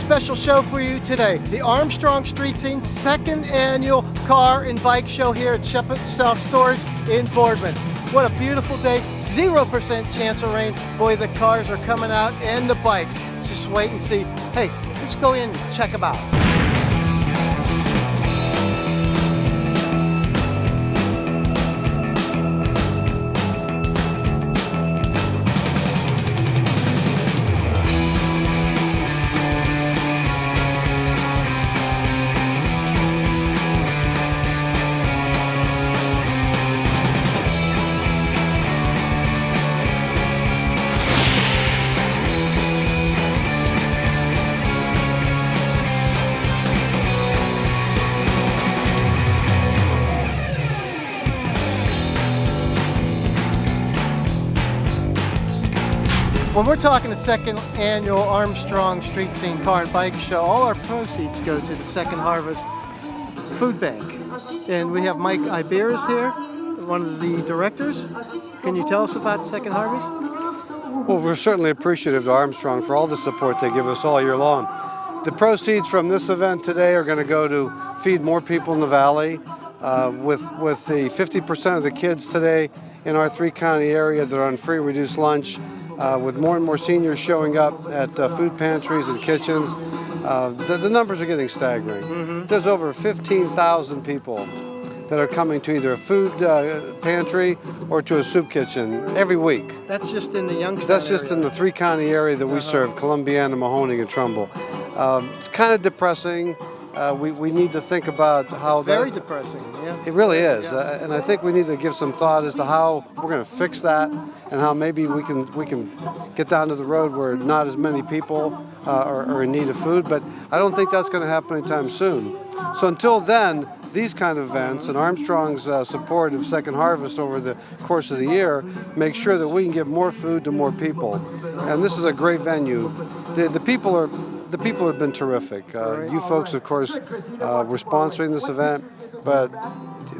special show for you today. The Armstrong Street Scene second annual car and bike show here at Shepherd Self Storage in Boardman. What a beautiful day, 0% chance of rain. Boy, the cars are coming out and the bikes. Just wait and see. Hey, let's go in and check them out. When we're talking the second annual Armstrong Street Scene Car and Bike Show, all our proceeds go to the Second Harvest Food Bank. And we have Mike Iberis here, one of the directors. Can you tell us about Second Harvest? Well, we're certainly appreciative to Armstrong for all the support they give us all year long. The proceeds from this event today are going to go to feed more people in the valley. With the 50% of the kids today in our three-county area that are on free reduced lunch, with more and more seniors showing up at food pantries and kitchens, the numbers are getting staggering. Mm-hmm. There's over 15,000 people that are coming to either a food pantry or to a soup kitchen every week. That's just in the Youngstown That's just area. in the three-county area that we serve, Columbiana, Mahoning, and Trumbull. It's kind of depressing. We need to think about how it's very depressing. Yeah. It really is, and I think we need to give some thought as to how we're going to fix that, and how maybe we can get down to the road where not as many people are in need of food. But I don't think that's going to happen anytime soon. So until then, these kind of events and Armstrong's support of Second Harvest over the course of the year make sure that we can get more food to more people. And this is a great venue. The people have been terrific. You folks, of course, were sponsoring this event, but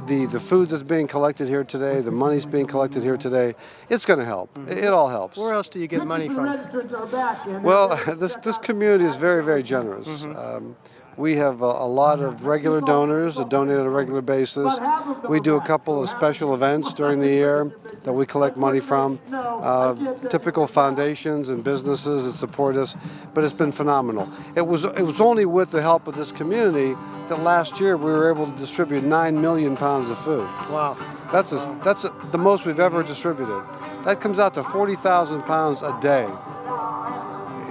the food that's being collected here today, the money's being collected here today, it's going to help. It all helps. Where else do you get money from? Well, this community is very, very generous. Mm-hmm. We have a lot of regular donors that donate on a regular basis. We do a couple of special events during the year that we collect money from. Typical foundations and businesses that support us, but it's been phenomenal. It was only with the help of this community that last year we were able to distribute 9 million pounds of food. Wow. That's the most we've ever distributed. That comes out to 40,000 pounds a day.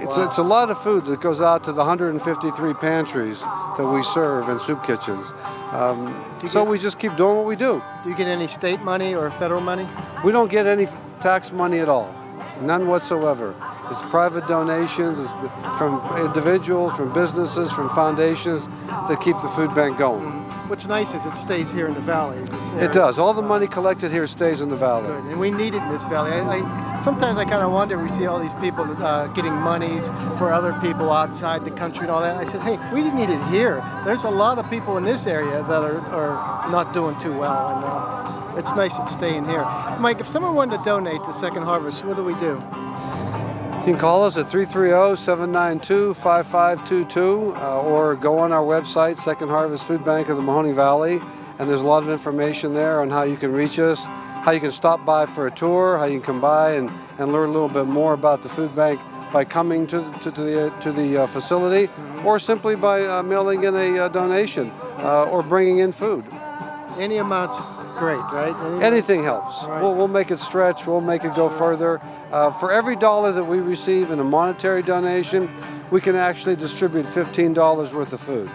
It's a lot of food that goes out to the 153 pantries that we serve and soup kitchens. So we just keep doing what we do. Do you get any state money or federal money? We don't get any tax money at all, none whatsoever. It's private donations, it's from individuals, from businesses, from foundations that keep the food bank going. What's nice is it stays here in the valley. It does. All the money collected here stays in the valley. Good. And we need it in this valley. Sometimes I kind of wonder, we see all these people getting monies for other people outside the country and all that. I said, hey, we need it here. There's a lot of people in this area that are not doing too well, and it's nice it's staying here. Mike, if someone wanted to donate to Second Harvest, what do we do? You can call us at 330-792-5522 or go on our website, Second Harvest Food Bank of the Mahoning Valley, and there's a lot of information there on how you can reach us, how you can stop by for a tour, how you can come by and learn a little bit more about the food bank by coming to the facility, or simply by mailing in a donation or bringing in food. Any amount's great, right? Anything helps. Right. We'll make it stretch. We'll make it go further. For every dollar that we receive in a monetary donation, we can actually distribute $15 worth of food.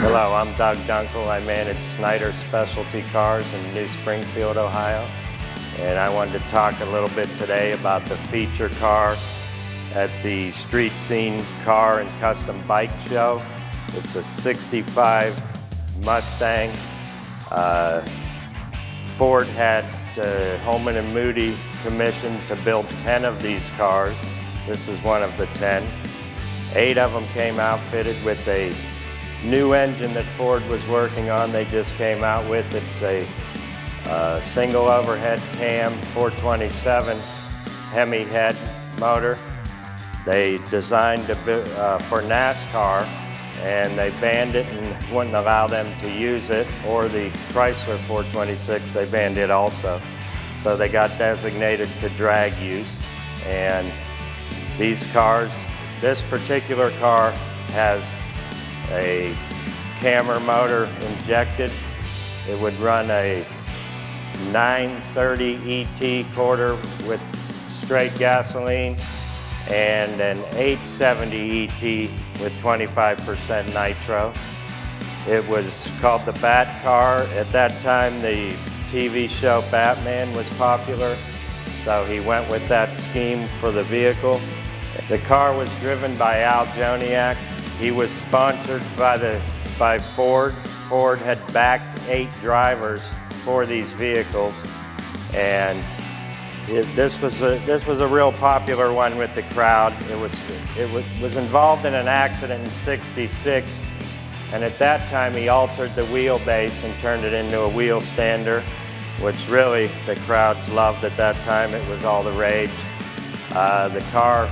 Hello, I'm Doug Dunkel. I manage Snyder Specialty Cars in New Springfield, Ohio. And I wanted to talk a little bit today about the feature car at the Street Scene Car and Custom Bike Show. It's a 65 Mustang. Ford had Holman and Moody commissioned to build 10 of these cars. This is one of the 10. 8 of them came outfitted with a new engine that Ford was working on. They just came out with. It's a single overhead cam 427 Hemi head motor. They designed for NASCAR, and they banned it and wouldn't allow them to use it, or the Chrysler 426, they banned it also. So they got designated to drag use. And these cars, this particular car has a camera motor injected. It would run a 930 ET quarter with straight gasoline and an 870 ET with 25% nitro. It was called the Bat car. At that time, the TV show Batman was popular, so he went with that scheme for the vehicle. The car was driven by Al Joniak. He was sponsored by Ford. Ford had backed 8 drivers for these vehicles, and this was a real popular one with the crowd. It was involved in an accident in '66, and at that time he altered the wheelbase and turned it into a wheel stander, which really the crowds loved at that time. It was all the rage. The car,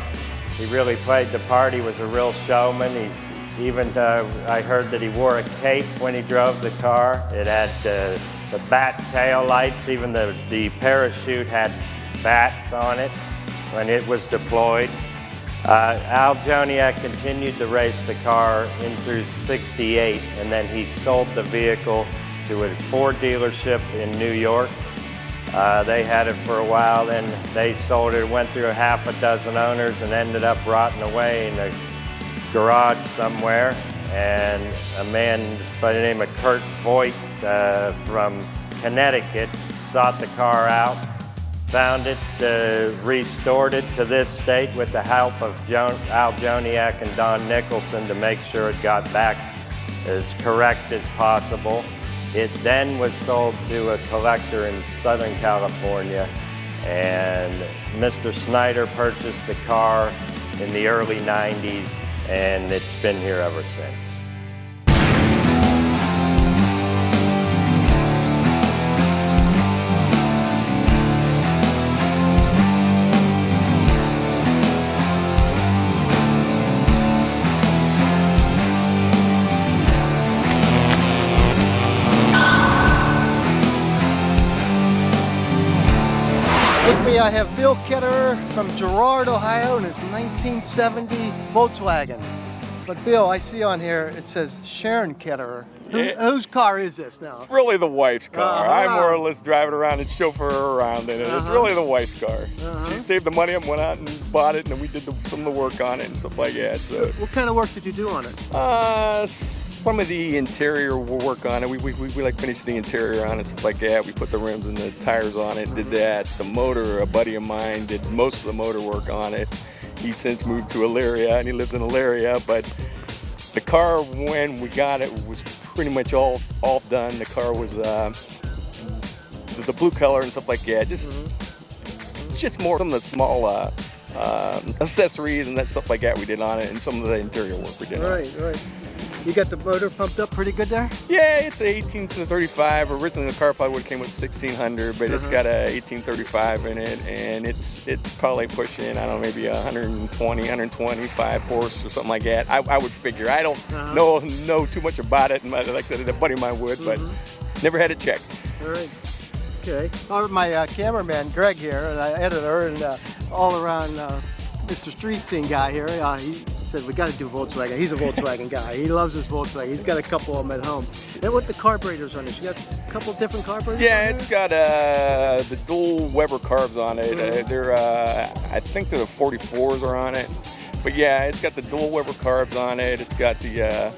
he really played the part. He was a real showman. I heard that he wore a cape when he drove the car. It had the bat tail lights. Even the parachute had bats on it when it was deployed. Al Joniak continued to race the car in through '68, and then he sold the vehicle to a Ford dealership in New York. They had it for a while, then they sold it, went through a half a dozen owners, and ended up rotting away in a garage somewhere. And a man by the name of Kurt Voigt from Connecticut sought the car out, found it, restored it to this state with the help of Al Joniak and Don Nicholson to make sure it got back as correct as possible. It then was sold to a collector in Southern California, and Mr. Snyder purchased the car in the early '90s, and it's been here ever since. With me, I have Bill Ketterer from Girard, Ohio, and his 1970 Volkswagen. But Bill, I see on here it says Sharon Ketterer. Whose car is this now? It's really the wife's car. I more or less drive it around and chauffeur her around in it. It's really the wife's car. She saved the money and went out and bought it, and then we did some of the work on it and stuff like that. So, what kind of work did you do on it? Some of the interior work on it. We like finished the interior on it, stuff like that. We put the rims and the tires on it, did that. The motor, a buddy of mine did most of the motor work on it. He's since moved to Elyria, and he lives in Elyria, but the car, when we got it, was pretty much all done. The car was the blue color and stuff like that. Just more some of the small accessories and that stuff like that we did on it, and some of the interior work we did on it. Right. You got the motor pumped up pretty good there? Yeah, it's an 1835. Originally the car probably would have came with 1600, but it's got a 1835 in it, and it's probably pushing, I don't know, maybe 125 horse or something like that. I would figure. I don't know too much about it, and like I said, a buddy of mine would, but never had it checked. All right. Okay. My cameraman Greg here, and editor, and all around Mr. Street Scene guy here. He said we got to do Volkswagen. He's a Volkswagen guy. He loves his Volkswagen. He's got a couple of them at home. And what the carburetors on this? You got a couple different carburetors? Yeah, it's got the dual Weber carbs on it. They're I think the 44s are on it. But yeah, it's got the dual Weber carbs on it. It's got the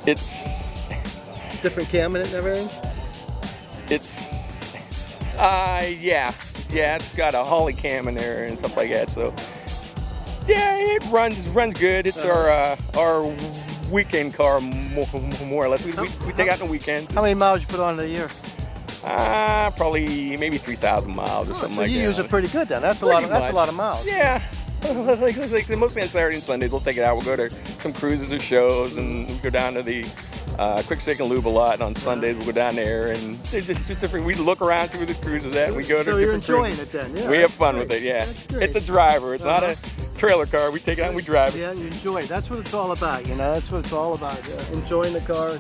it's different cam in it and everything. It's yeah, it's got a Holly cam in there and stuff like that. So yeah, it runs good. It's our weekend car more or less. We take out on the weekends. How many miles you put on in a year? Probably maybe 3,000 miles or something like that. So you use it pretty good then. That's a lot of miles. Yeah. like mostly on Saturday and Sundays, we'll take it out. We'll go to some cruises or shows, and we'll go down to the Quick Stick and Lube a lot. And on Sundays, we'll go down there, and it's just different. We look around, see where the cruises at, and we go to different cruises. So you're enjoying it then? Yeah, we have fun with it, yeah. It's a driver. It's not a trailer car. We take it out and we drive it. Yeah, you enjoy it. That's what it's all about, you know. That's what it's all about. Enjoying the car,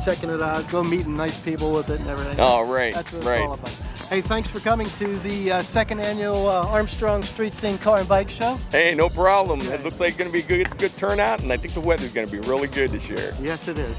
checking it out, go meeting nice people with it and everything. Oh, right. That's what it's all about. Hey, thanks for coming to the second annual Armstrong Street Scene Car and Bike Show. Hey, no problem. It looks like it's going to be a good turnout, and I think the weather's going to be really good this year. Yes, it is.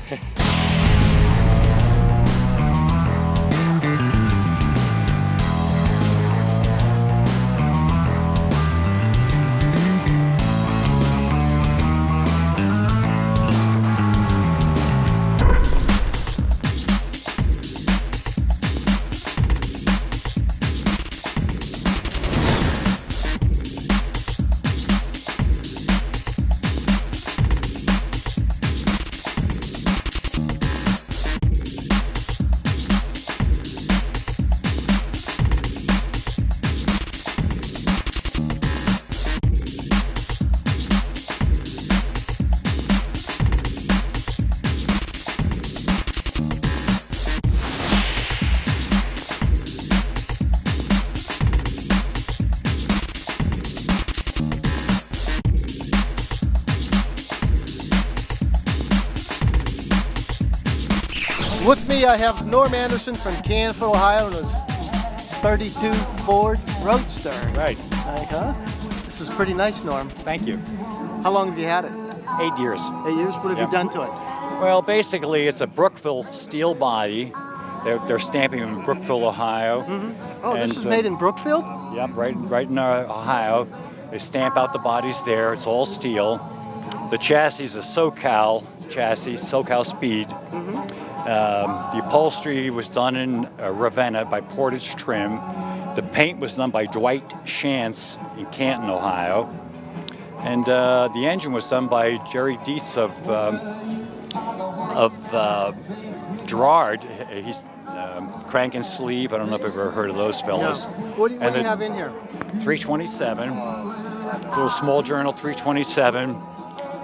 With me, I have Norm Anderson from Canfield, Ohio, and his 32 Ford Roadster. Right. This is pretty nice, Norm. Thank you. How long have you had it? 8 years. 8 years? What have you done to it? Well, basically, it's a Brookville steel body. They're stamping in Brookville, Ohio. Mm-hmm. Oh, and, this is made in Brookfield? Yep, right in Ohio. They stamp out the bodies there. It's all steel. The chassis is a SoCal chassis, SoCal Speed. Mm-hmm. The upholstery was done in Ravenna by Portage Trim. The paint was done by Dwight Shantz in Canton, Ohio. And the engine was done by Jerry Dietz of Gerard. He's Crank and Sleeve. I don't know if you've ever heard of those fellas. No. What do you have in here? 327, little small journal 327,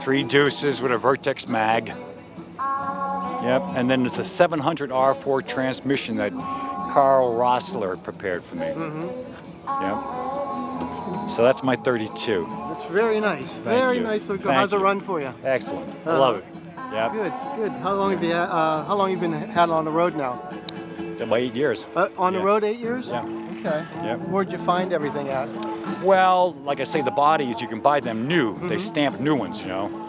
3 deuces with a Vertex mag. Yep, and then it's a 700 R4 transmission that Carl Rossler prepared for me. Mm-hmm. Yep. So that's my 32. It's very nice. Very nice. How's it run for you? Excellent. I love it. Yep. Good. How long have you been had on the road now? About 8 years. On the road 8 years? Yeah. Okay. Yep. Where'd you find everything at? Well, like I say, the bodies, you can buy them new. Mm-hmm. They stamp new ones, you know.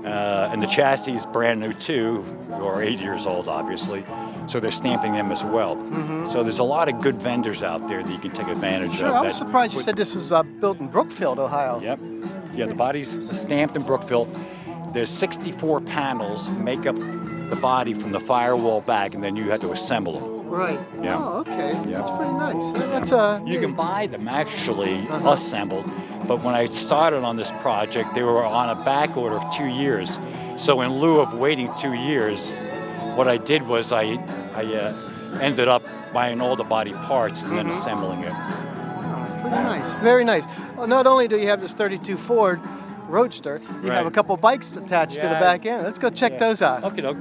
And the chassis is brand new too, or 8 years old, obviously. So they're stamping them as well. Mm-hmm. So there's a lot of good vendors out there that you can take advantage of. I was surprised you said this was built in Brookfield, Ohio. Yep. Yeah, the body's stamped in Brookfield. There's 64 panels make up the body from the firewall back, and then you have to assemble them. Right. Yeah. Oh, okay. Yeah. That's pretty nice. That's You can buy them actually assembled, but when I started on this project, they were on a back order of 2 years. So in lieu of waiting 2 years, what I did was I ended up buying all the body parts and then assembling it. Pretty nice. Very nice. Well, not only do you have this 32 Ford Roadster, you have a couple bikes attached to the back end. Let's go check those out. Okay, doke.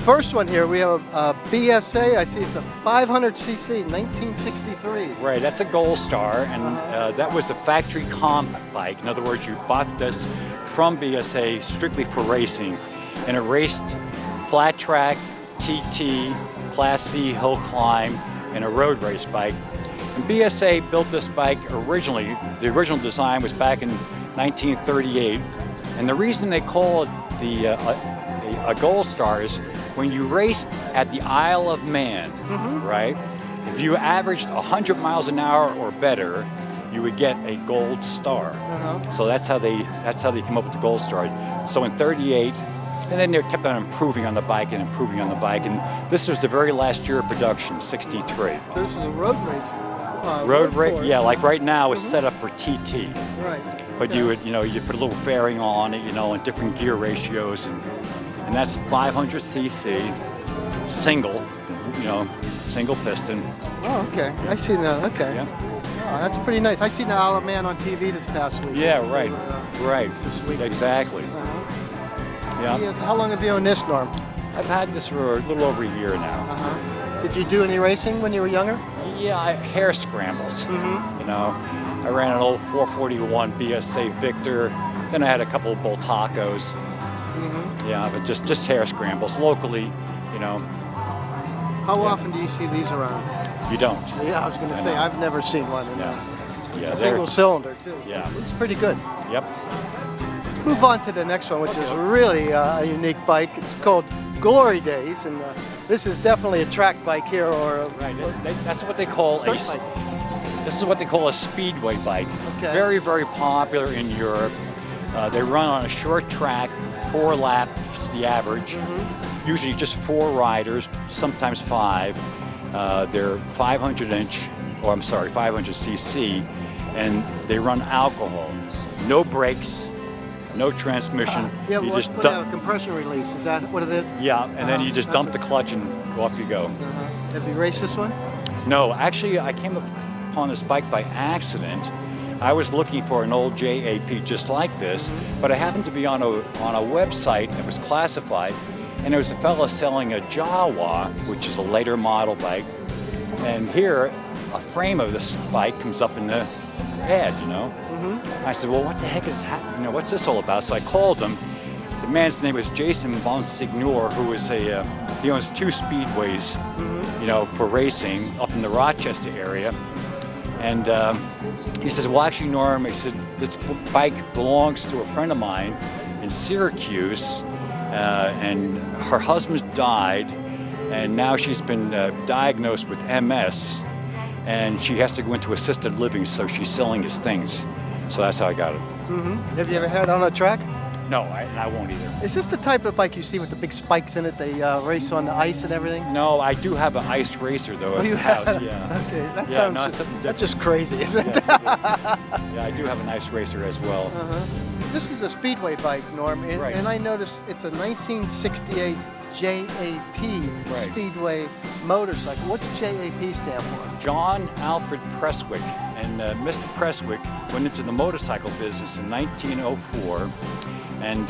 First one here, we have a BSA. I see it's a 500cc, 1963. Right, that's a Gold Star, and that was a factory comp bike. In other words, you bought this from BSA strictly for racing, and it raced flat track, TT, Class C hill climb, and a road race bike. And BSA built this bike originally. The original design was back in 1938, and the reason they call it a Gold Star is when you raced at the Isle of Man, right? If you averaged 100 miles an hour or better, you would get a Gold Star. So that's how they came up with the Gold Star. So in '38, and then they kept on improving on the bike and improving on the bike, and this was the very last year of production, '63. This is a road race. Road race, yeah. Like right now, it's set up for TT. Right. But you would, you put a little fairing on it, and different gear ratios, and that's 500cc, single, single piston. Oh, okay. I see now. Okay. Yeah. Oh, that's pretty nice. I seen the Isle of Man on TV this past week. Yeah, right, right. This week. Exactly. Yeah. How long have you owned this, Norm? I've had this for a little over a year now. Did you do any racing when you were younger? Yeah, hair scrambles. You know, I ran an old 441 BSA Victor. Then I had a couple of Bull Tacos. Yeah, but just hair scrambles locally. You know. How often do you see these around? You don't. Yeah, I was going to say I've never seen one. Yeah, single cylinder too. So yeah, it's pretty good. Yep. Let's move on to the next one, which is really a unique bike. It's called Glory Days, and this is definitely a track bike here, or right. That's what they call a. This is what they call a speedway bike. Okay. Very, very popular in Europe. They run on a short track, 4 laps, the average. Usually just 4 riders, sometimes 5. They're 500cc, and they run alcohol. No brakes, no transmission. Yeah, you just dump compression release. Is that what it is? Yeah, and then you just dump the clutch and off you go. Have you raced this one? No, actually, I came upon this bike by accident. I was looking for an old JAP just like this, but I happened to be on a website that was classified, and there was a fellow selling a Jawa, which is a later model bike, and here a frame of this bike comes up in the ad, you know. I said, well, what the heck is that? You know, what's this all about? So I called him. The man's name was Jason Bonsignor, who is he owns 2 speedways, you know, for racing up in the Rochester area. And he says, well, actually, Norm, he said, this bike belongs to a friend of mine in Syracuse, and her husband died, and now she's been diagnosed with MS, and she has to go into assisted living, so she's selling his things. So that's how I got it. Have you ever had it on a track? No, and I won't either. Is this the type of bike you see with the big spikes in it? They race on the ice and everything? No, I do have an ice racer though at the house. Yeah. Okay, that Yeah, sounds no, it's something that's just crazy, isn't it? Yeah, I do have an ice racer as well. This is a speedway bike, Norm, and, Right. and I noticed it's a 1968 JAP speedway motorcycle. What's JAP stand for? John Alfred Prestwick, and Mr. Prestwick went into the motorcycle business in 1904, and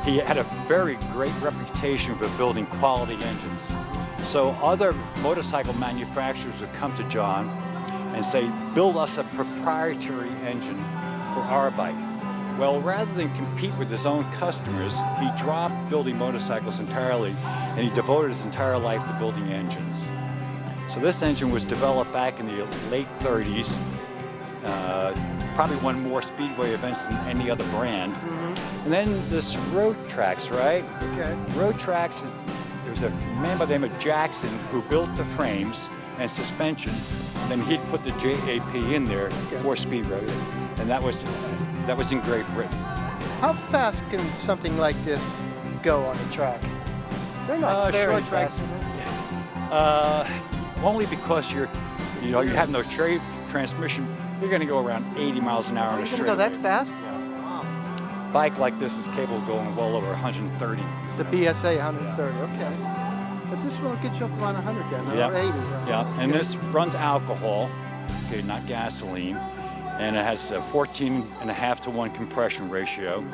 he had a very great reputation for building quality engines. So other motorcycle manufacturers would come to John and say, build us a proprietary engine for our bike. Well, rather than compete with his own customers, he dropped building motorcycles entirely, and he devoted his entire life to building engines. So this engine was developed back in the late 30s, probably won more speedway events than any other brand. And then this Road Tracks, right? Okay. Road Tracks, there was a man by the name of Jackson who built the frames and suspension, and then he'd put the JAP in there for speed road, and that was in Great Britain. How fast can something like this go on a track? They're not very short fast. tracks. Only because you have no transmission. You're going to go around 80 miles an hour on a You're straight. going to go that fast? Yeah. Bike like this is capable of going well over 130. The BSA 130, okay. But this one will get you up around 100 then, or 80. Right? Yeah, and this runs alcohol, okay, not gasoline, and it has a 14.5 to 1 compression ratio.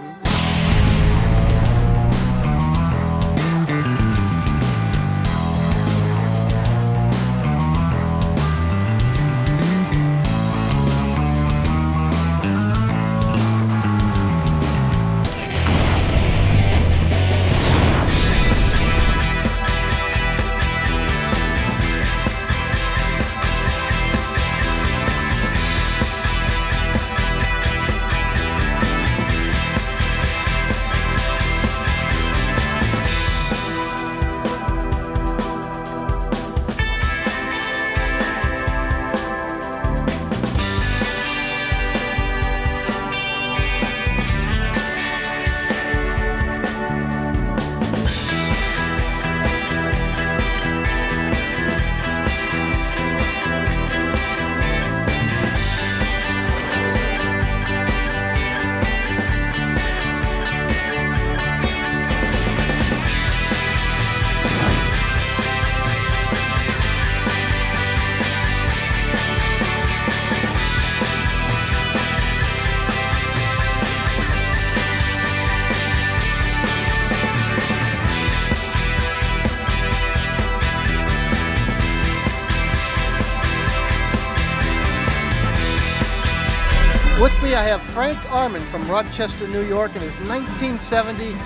me, I have Frank Armand from Rochester, New York, in his 1970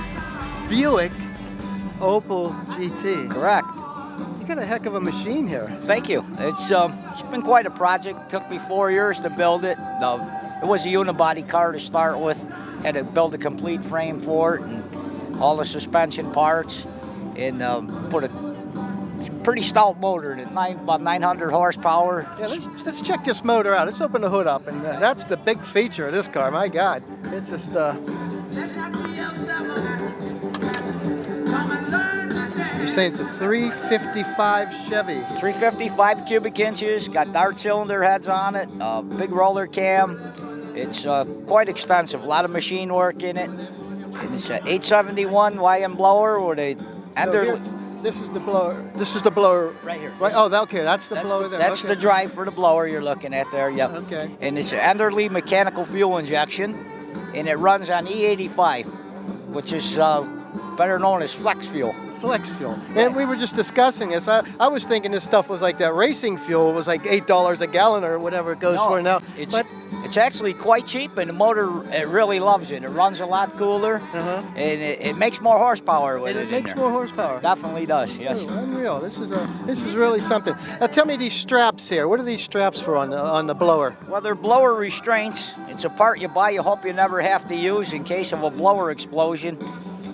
Buick Opel GT. Correct. You got a heck of a machine here. Thank you. It's been quite a project. Took me 4 years to build it. It was a unibody car to start with. Had to build a complete frame for it and all the suspension parts, and put a pretty stout motor in it, about 900 horsepower. Yeah, let's check this motor out. Let's open the hood up, and that's the big feature of this car. My God, it's just. You're saying it's a 355 Chevy. 355 cubic inches, got dart cylinder heads on it, big roller cam. It's quite extensive, a lot of machine work in it. And it's an 871 YM blower with a This is the blower. This is the blower. Right here. Right. Oh, okay. That's the blower there. That's okay. the drive for the blower you're looking at there. Yep. Okay. And it's an Enderley mechanical fuel injection, and it runs on E85, which is better known as flex fuel. Flex fuel. And we were just discussing this. I was thinking this stuff was like that racing fuel was like $8 a gallon or whatever it goes for now. It's actually quite cheap, and the motor, it really loves it. It runs a lot cooler, and it makes more horsepower with it. It makes more horsepower. Definitely does. Yes. Ooh, unreal. This is really something. Now tell me these straps here. What are these straps for on the blower? Well, they're blower restraints. It's a part you buy. You hope you never have to use in case of a blower explosion.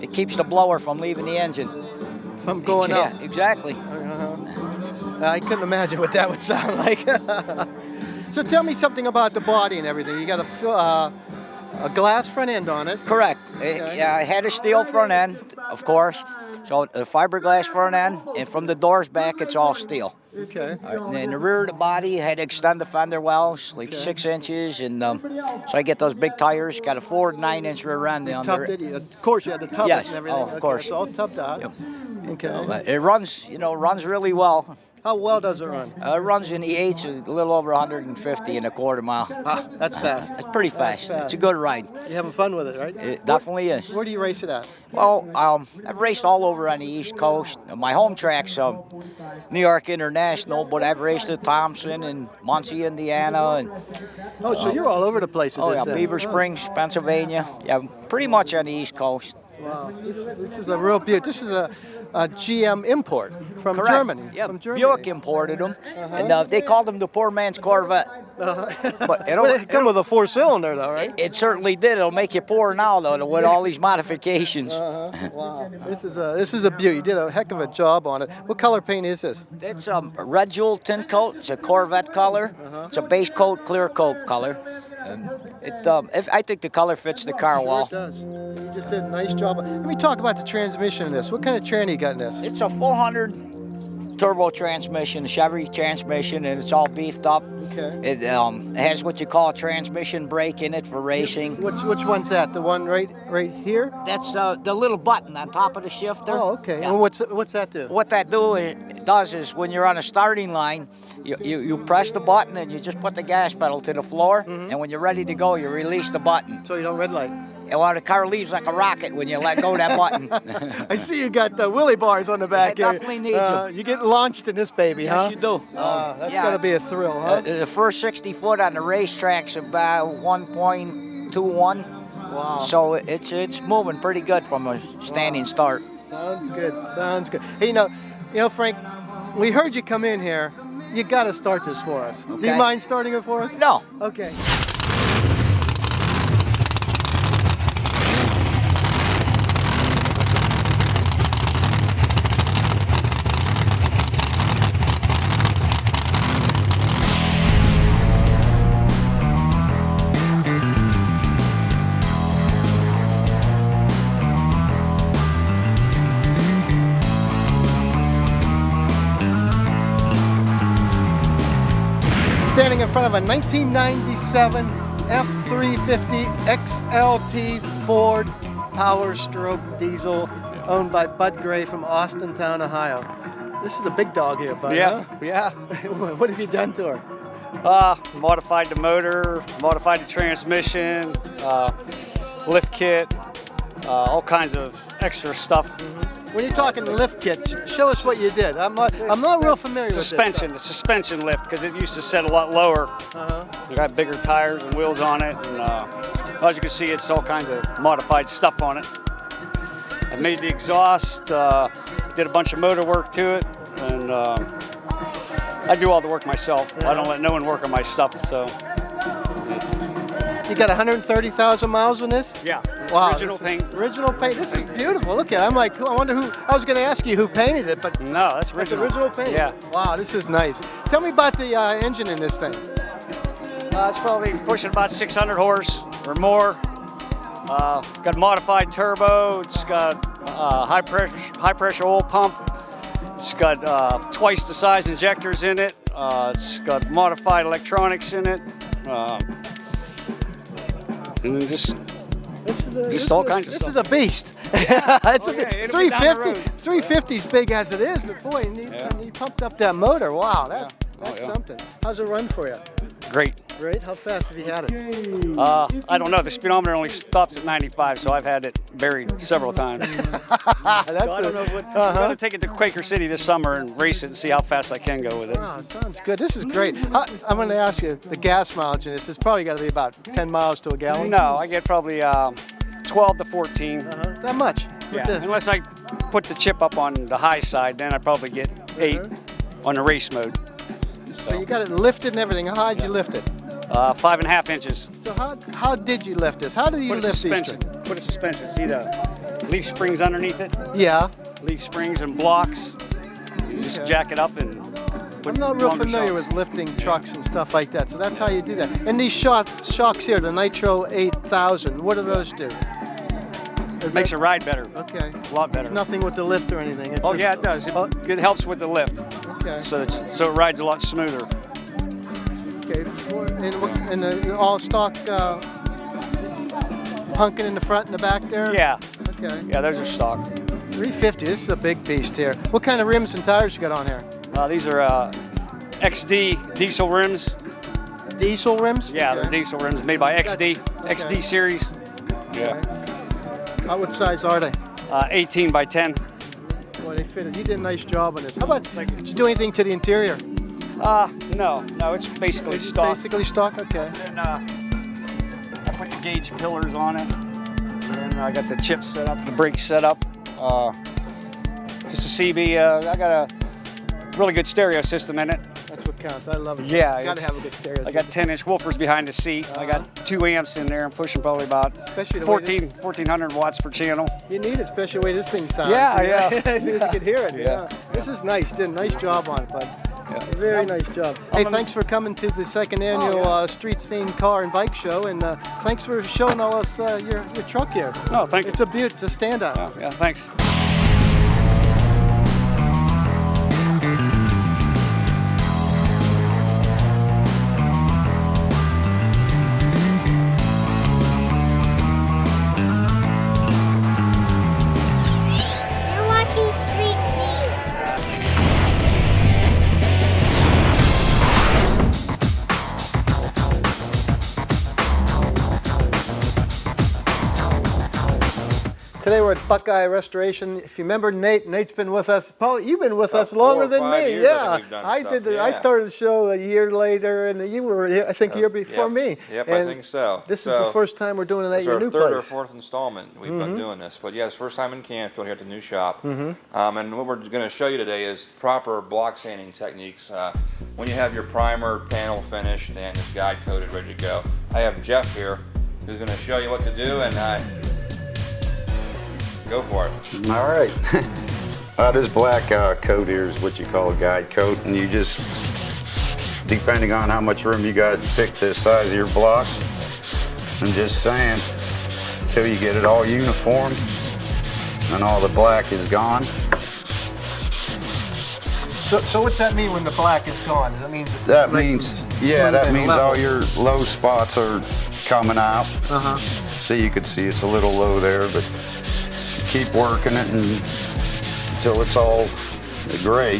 It keeps the blower from leaving the engine. From going up. Yeah, exactly. I couldn't imagine what that would sound like. So tell me something about the body and everything. You got a glass front end on it. Correct. Yeah, I had a steel front end, of course. So a fiberglass front end, and from the doors back, it's all steel. Okay. And in the rear of the body, I had to extend the fender wells, like 6 inches, and so I get those big tires. Got a Ford 9-inch rear end under it. Of course, you had the tub Yes. and everything. Oh, of course. It's all tubbed out. Yep. Okay. It runs, runs really well. How well does it run? It runs in E8s a little over 150 in a quarter mile. Ah, that's fast. It's pretty fast. It's a good ride. You're having fun with it, right? It definitely is. Where do you race it at? Well, I've raced all over on the East Coast. My home track's New York International, but I've raced at Thompson and Muncie, Indiana. And, so you're all over the place with this. Beaver Springs, Pennsylvania. Yeah, pretty much on the East Coast. Wow, this is a real beauty. This is a GM import from Correct. Germany. Yeah, from Germany. Buick imported them, and they called them the poor man's Corvette. But it come with a 4-cylinder, though, right? It certainly did. It'll make you poor now, though, with all these modifications. Wow, this is a beauty. You did a heck of a job on it. What color paint is this? It's a red jewel tint coat. It's a Corvette color. It's a base coat, clear coat color. I think the color fits the car well. It does. You just did a nice job. Let me talk about the transmission in this. What kind of tranny you got in this? It's a 400 turbo transmission, Chevy transmission, and it's all beefed up. Okay. It has what you call a transmission brake in it for racing. Which one's that? The one right here? That's the little button on top of the shifter. Oh, okay. Yeah. And what's that do? What that does is when you're on a starting line, you press the button and you just put the gas pedal to the floor, and when you're ready to go, you release the button. So you don't red light. And while the car leaves like a rocket when you let go of that button. I see you got the wheelie bars on the back here. Definitely need them. You get launched in this baby, huh? Yes, you do. That's got to be a thrill, huh? The first 60 foot on the racetrack's about 1.21. Wow. So it's moving pretty good from a standing start. Sounds good. Sounds good. Hey, you know, Frank, we heard you come in here. You got to start this for us. Okay. Do you mind starting it for us? No. Okay. Standing in front of a 1997 F350 XLT Ford Power Stroke Diesel owned by Bud Gray from Austintown, Ohio. This is a big dog here, Bud. Yeah, huh? yeah. What have you done to her? Modified the motor, modified the transmission, lift kit, all kinds of extra stuff When you're talking lift kit, show us what you did. I'm not real familiar with this Suspension, the suspension lift, because it used to set a lot lower. You got bigger tires and wheels on it, and as you can see, it's all kinds of modified stuff on it. I made the exhaust, did a bunch of motor work to it, and I do all the work myself. I don't let no one work on my stuff, so. You got 130,000 miles on this? Yeah. Wow. Original paint. Original paint. This is beautiful. Look at it. I'm like, I wonder who. I was going to ask you who painted it, but no, that's original. Original paint. Yeah. Wow, this is nice. Tell me about the engine in this thing. It's probably pushing about 600 horse or more. Got modified turbo. It's got high pressure oil pump. It's got twice the size injectors in it. It's got modified electronics in it. And then just all kinds of stuff. This is a beast. It's a 350. 350 is big as it is, but boy, you pumped up that motor. Wow, that's something. How's it run for you? Great. Great. How fast have you had it? I don't know. The speedometer only stops at 95, so I've had it buried several times. I don't know what. I'm going to take it to Quaker City this summer and race it and see how fast I can go with it. Wow, sounds good. This is great. I'm going to ask you the gas mileage in this. It's probably got to be about 10 miles to a gallon. No, I get probably 12 to 14. That much? Yeah. Unless I put the chip up on the high side, then I probably get 8 on the race mode. So you got it lifted and everything. How high did you lift it? 5.5 inches. So how did you lift this? How did you lift these? Put a suspension. See the leaf springs underneath it? Yeah. Leaf springs and blocks. You just jack it up and I'm not real familiar with lifting trucks and stuff like that, so that's how you do that. And these shocks here, the Nitro 8000, what do those do? It makes it ride better. Okay. A lot better. It's nothing with the lift or anything. It's yeah, it does. It helps with the lift. Okay. So it rides a lot smoother. Okay. And the all stock pumpkin in the front and the back there? Yeah. Okay. Yeah, those are stock. 350. This is a big beast here. What kind of rims and tires you got on here? These are XD diesel rims. Diesel rims? Yeah, they're diesel rims made by XD. Okay. XD series. Yeah. What size are they? 18 by 10. Well, they fit it. You did a nice job on this. How about, did you do anything to the interior? No, it's basically stock. Basically stock, okay. And I put the gauge pillars on it. And I got the chips set up, the brakes set up. Just a CB, I got a really good stereo system in it. That's what counts. I love it. Yeah. You gotta have a good stereo system. I got 10-inch woofers behind the seat. I got 2 amps in there. I'm pushing probably about 1,400 watts per channel. You need it, especially the way this thing sounds. Yeah. You can hear it. Yeah. This is nice. Did a nice job on it, bud. Very nice job. Hey, thanks for coming to the second annual Street Scene Car and Bike Show, and thanks for showing all us your truck here. Oh, thank you. It's a beaut. It's a standout. Yeah, thanks. Today we're at Buckeye Restoration. If you remember Nate's been with us. Paul, you've been with us longer than me. Yeah, I started the show a year later, and you were here, I think, a year before me. Yep, and I think so. This is the first time we're doing it at your new place. It's our third place. or fourth installment we've been doing this. But yeah, it's first time in Canfield here at the new shop. And what we're going to show you today is proper block sanding techniques. When you have your primer panel finished and it's guide coated, ready to go. I have Jeff here who's going to show you what to do, and go for it. All right. This black coat here is what you call a guide coat, and you just, depending on how much room you got, pick the size of your block and just sand until you get it all uniform and all the black is gone. So what's that mean when the black is gone? Does that mean that means all your low spots are coming out. So you can see it's a little low there, but keep working it until it's all gray.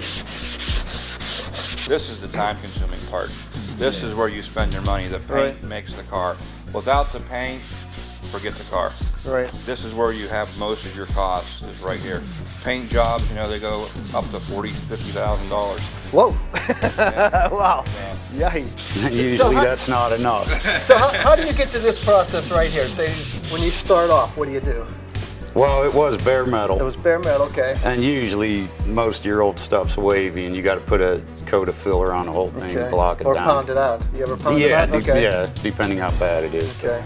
This is the time-consuming part. This is where you spend your money. The paint makes the car. Without the paint, forget the car. Right. This is where you have most of your costs, is right here. Paint jobs, you know, they go up to $40,000-$50,000. Whoa. Yeah. Wow. Yeah. Yikes. Usually that's not enough. So how do you get to this process right here? Say when you start off, what do you do? Well, it was bare metal. It was bare metal, okay. And usually most of your old stuff's wavy, and you got to put a coat of filler on the whole thing, Okay. block it or down. Or pound it out. You ever pound it out? Okay. Yeah, depending how bad it is. Okay.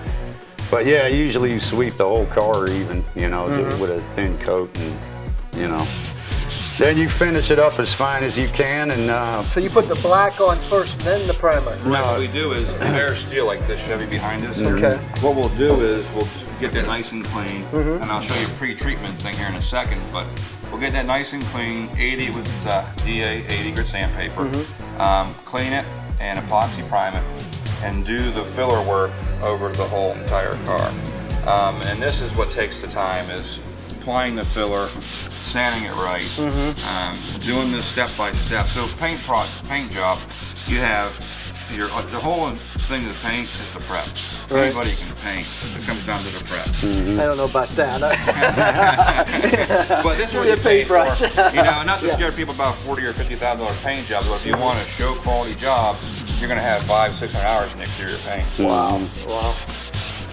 But yeah, usually you sweep the whole car even, you know, Mm-hmm. with a thin coat, and you know. Then you finish it up as fine as you can, and So you put the black on first, then the primer. Right, what we do is bare steel like this Chevy behind us. Okay. What we'll do is we'll get that nice and clean, and I'll show you a pre-treatment thing here in a second, but we'll get that nice and clean, 80 with DA 80 grit sandpaper, clean it and epoxy prime it, and do the filler work over the whole entire car. And this is what takes the time, is applying the filler, sanding it right, doing this step by step. So paint job, you have the whole thing to paint is the prep. Right. Anybody can paint. It comes down to the prep. I don't know about that. But this is what you pay for. You know, not to scare people about $40,000 or $50,000 paint jobs, but if you want a show quality job, you're going to have 500-600 hours in exterior paint. Wow. Wow.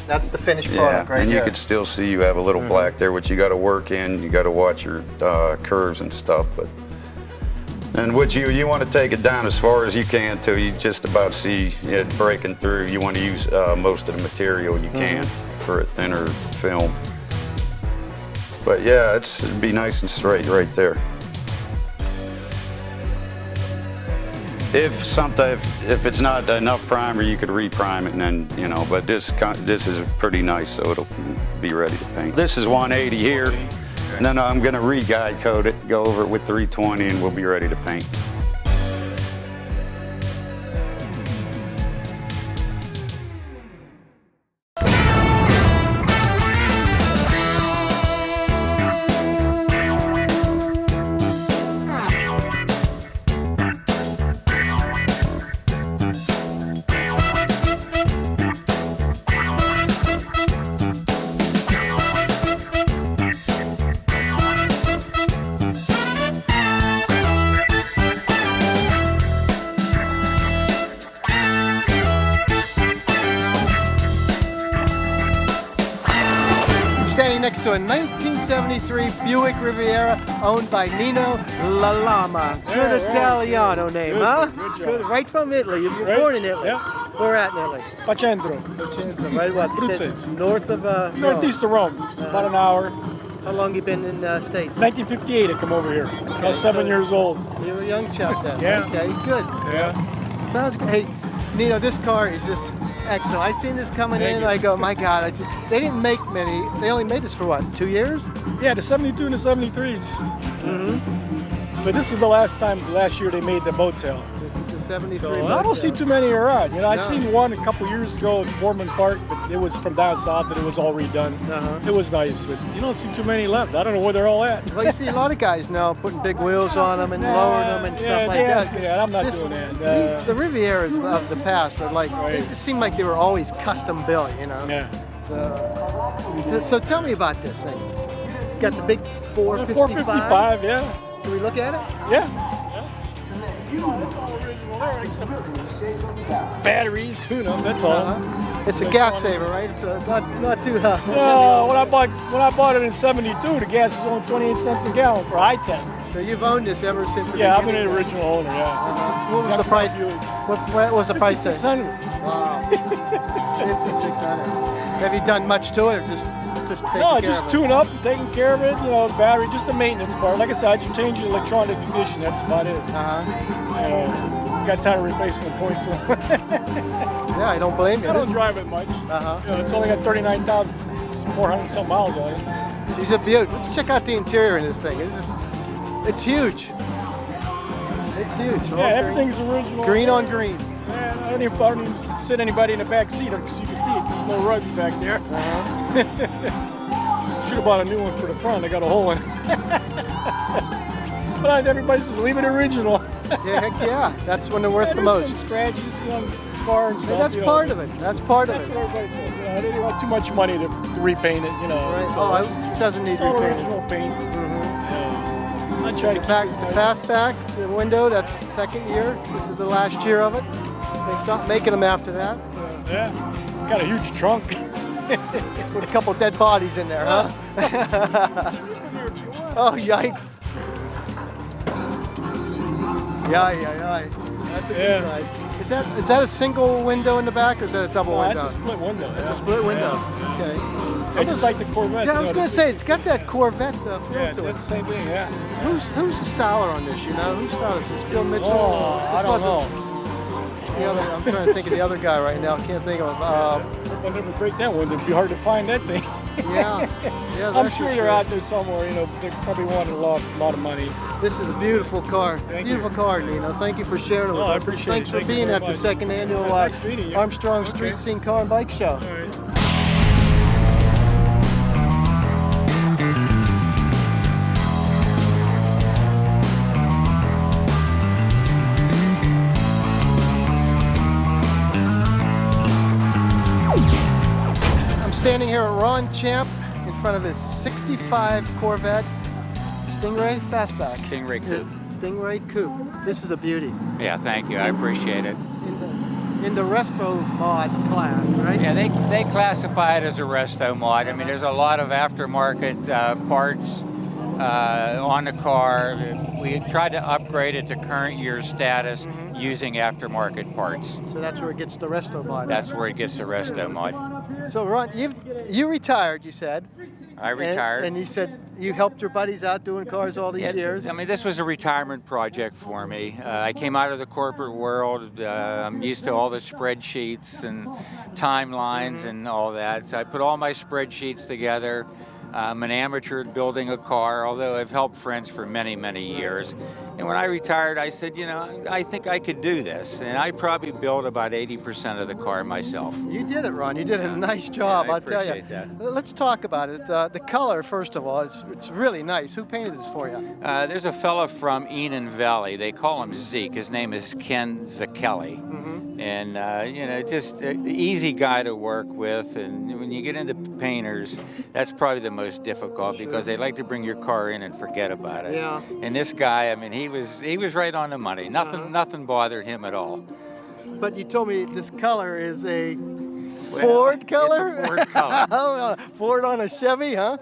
That's the finished product right and there. you can still see you have a little black there, which you got to work in. You got to watch your curves and stuff. And what you want to take it down as far as you can till you just about see it breaking through. You want to use most of the material you can for a thinner film. But yeah, it'd be nice and straight right there. If it's not enough primer, you could reprime it, and then, you know, but this is pretty nice, so it'll be ready to paint. This is 180 here, and then I'm gonna re-guide coat it, go over it with 320, and we'll be ready to paint. Next to a 1973 Buick Riviera owned by Nino La Lama. Good Italiano name, huh? Good. Right from Italy. You were born in Italy. Yeah. Where at in Italy? Pacentro. Right, what? Bruces. North of Northeast of Rome. About an hour. How long you been in the States? 1958 I come over here. I was 7 years old. You were a young chap then. Yeah. Okay, good. Yeah. Sounds good. Hey, Nino, this car is just excellent. I seen this coming in and I go, my God. I said, they didn't make many. They only made this for what, 2 years? Yeah, the 72 and the 73s. But this is the last year they made the motel. This is the 73 So motel. I don't see too many around. You know, I seen one a couple years ago at Boardman Park, but it was from down south and it was all redone. It was nice, but you don't see too many left. I don't know where they're all at. Well, you see a lot of guys now putting big wheels on them and lowering them and stuff like they that. ask me that. I'm not doing that. The Rivieras of the past are like, they just seem like they were always custom built, you know? Yeah. So tell me about this thing. It's got the big 455. 455, yeah. Can we look at it? Yeah. Battery, tune-up, that's all. It's a gas saver, right? It's not too hot. No, when I bought it in '72, the gas was only 28 cents a gallon for high test. So you've owned this ever since the Yeah, I've been beginning? an original owner, yeah. What was the price? What was the price? 600. Wow. 5,600. Have you done much to it, or just taking care No, of just it? tune up, taking care of it, you know, battery, just the maintenance part. Like I said, you change the electronic ignition, that's about it. You know, got tired of replacing the points. Yeah, I don't blame you. I don't drive it much. You know, it's only got 39,400 some miles on it. She's a beaut. Let's check out the interior in this thing. It's huge. It's huge. Yeah, everything's original. Green on green. Man, I don't even sit anybody in the back seat because you can see it. There's no rugs back there. Should have bought a new one for the front. I got a hole in it. But everybody says leave it original. Yeah, heck yeah. That's when they're worth the There's most. some scratches, you know, car and stuff. That's part of it. That's part of That's it. what everybody says. You know, they didn't want too much money to repaint it. You know. Right. So Oh, it's it doesn't need all repainting. original paint. Mm-hmm. I try to keep Back, this the nice. fastback, the window, that's second year. This is the last year of it. They stopped making them after that. Yeah. Got a huge trunk. With a couple dead bodies in there, huh? Oh, yikes. Yay. That's a good side. Is that a single window in the back, or is that a double window? That's a split window. It's a split window. Okay. I just like the Corvette. Yeah, I was going to say, it's got that Corvette feel Yeah, to it. that's the same thing, yeah. Who's the styler on this, you know? Who styled this? Bill Mitchell? Oh, I don't know. The other, I'm trying to think of the other guy right now. I can't think of him. If I never break that window, it'd be hard to find that thing. Yeah, I'm sure they're out there somewhere. You know, they probably wanted a lot of money. This is a beautiful car. Thank Beautiful car, Nino. Thank you for sharing it with I us. appreciate Thanks it. for Thank you being very at the much. second annual Nice meeting you. Armstrong Street Scene Car and Bike Show. All right. I'm standing here at Ron Champ in front of his 65 Corvette Stingray Fastback. Stingray Coupe. Stingray Coupe. This is a beauty. Yeah, thank you. I appreciate it. In the resto mod class, right? Yeah, they classify it as a resto mod. I mean, there's a lot of aftermarket parts on the car. We tried to upgrade it to current year status using aftermarket parts. So that's where it gets the resto mod. That's where it gets the resto mod. So Ron, you retired, you said. I retired. And you said you helped your buddies out doing cars all these years. I mean, this was a retirement project for me. I came out of the corporate world. I'm used to all the spreadsheets and timelines and all that. So I put all my spreadsheets together. I'm an amateur at building a car, although I've helped friends for many, many years. And when I retired, I said, you know, I think I could do this. And I probably built about 80% of the car myself. You did it, Ron. You did a nice job, I I'll tell you. appreciate that. Let's talk about it. The color, first of all, it's really nice. Who painted this for you? There's a fella from Enon Valley. They call him Zeke. His name is Ken Zakelli. And, you know, just an easy guy to work with. And when you get into painters, that's probably the most difficult because they like to bring your car in and forget about it. Yeah. And this guy, I mean, he was right on the money. Nothing bothered him at all. But you told me this color is a Ford color? It's a Ford color. Ford on a Chevy, huh?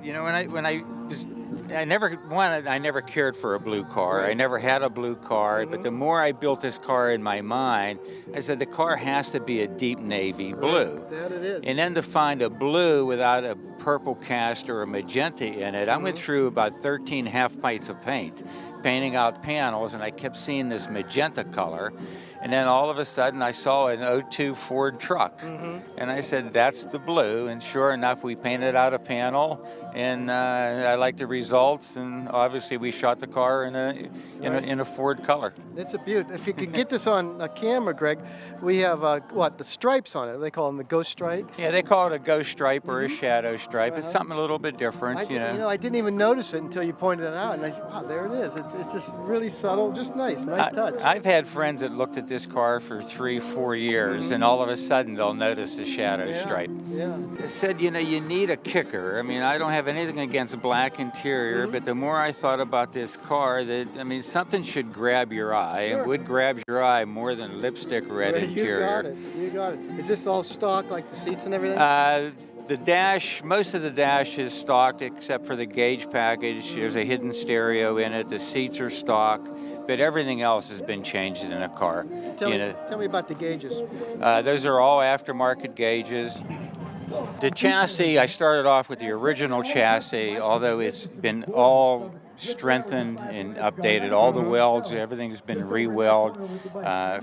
You know, I never cared for a blue car. Right. I never had a blue car, but the more I built this car in my mind, I said the car has to be a deep navy blue. That it is. And then to find a blue without a purple cast or a magenta in it, I went through about 13 half pints of paint, painting out panels, and I kept seeing this magenta color. And then all of a sudden I saw an 02 Ford truck. And I said, that's the blue. And sure enough, we painted out a panel, and I liked the results. And obviously we shot the car in a Ford color. It's a beaut. If you could get this on a camera, Greg, we have, the stripes on it. They call them the ghost stripes. Yeah, they call it a ghost stripe or a shadow stripe. It's something a little bit different, I didn't even notice it until you pointed it out. And I said, wow, there it is. It's just really subtle, just nice touch. I've had friends that looked at this car for 3-4 years, and all of a sudden they'll notice the shadow stripe. Yeah. They said, you know, you need a kicker. I mean, I don't have anything against black interior, but the more I thought about this car, something should grab your eye. Sure. It would grab your eye more than lipstick red interior. You got it. Is this all stock, like the seats and everything? The dash, most of the dash is stocked except for the gauge package. There's a hidden stereo in it. The seats are stock, but everything else has been changed in a car. Tell me about the gauges. Those are all aftermarket gauges. The chassis, I started off with the original chassis, although it's been all strengthened and updated. All the welds, everything's been re-welded.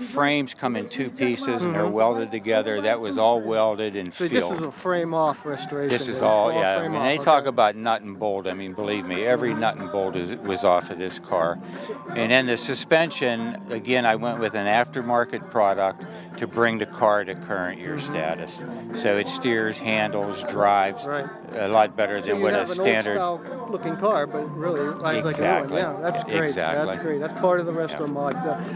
Frames come in 2 pieces and they're welded together. That was all welded and So filled. this is a frame-off restoration. This is all, yeah. I mean, they frame-off, talk about nut and bolt. I mean, believe me, every nut and bolt was off of this car. And then the suspension, again, I went with an aftermarket product to bring the car to current year status. So it steers, handles, drives a lot better than what a standard. Old-style looking car, but really rides like a new one. Yeah, that's great. Exactly. That's great. That's part of the restomod.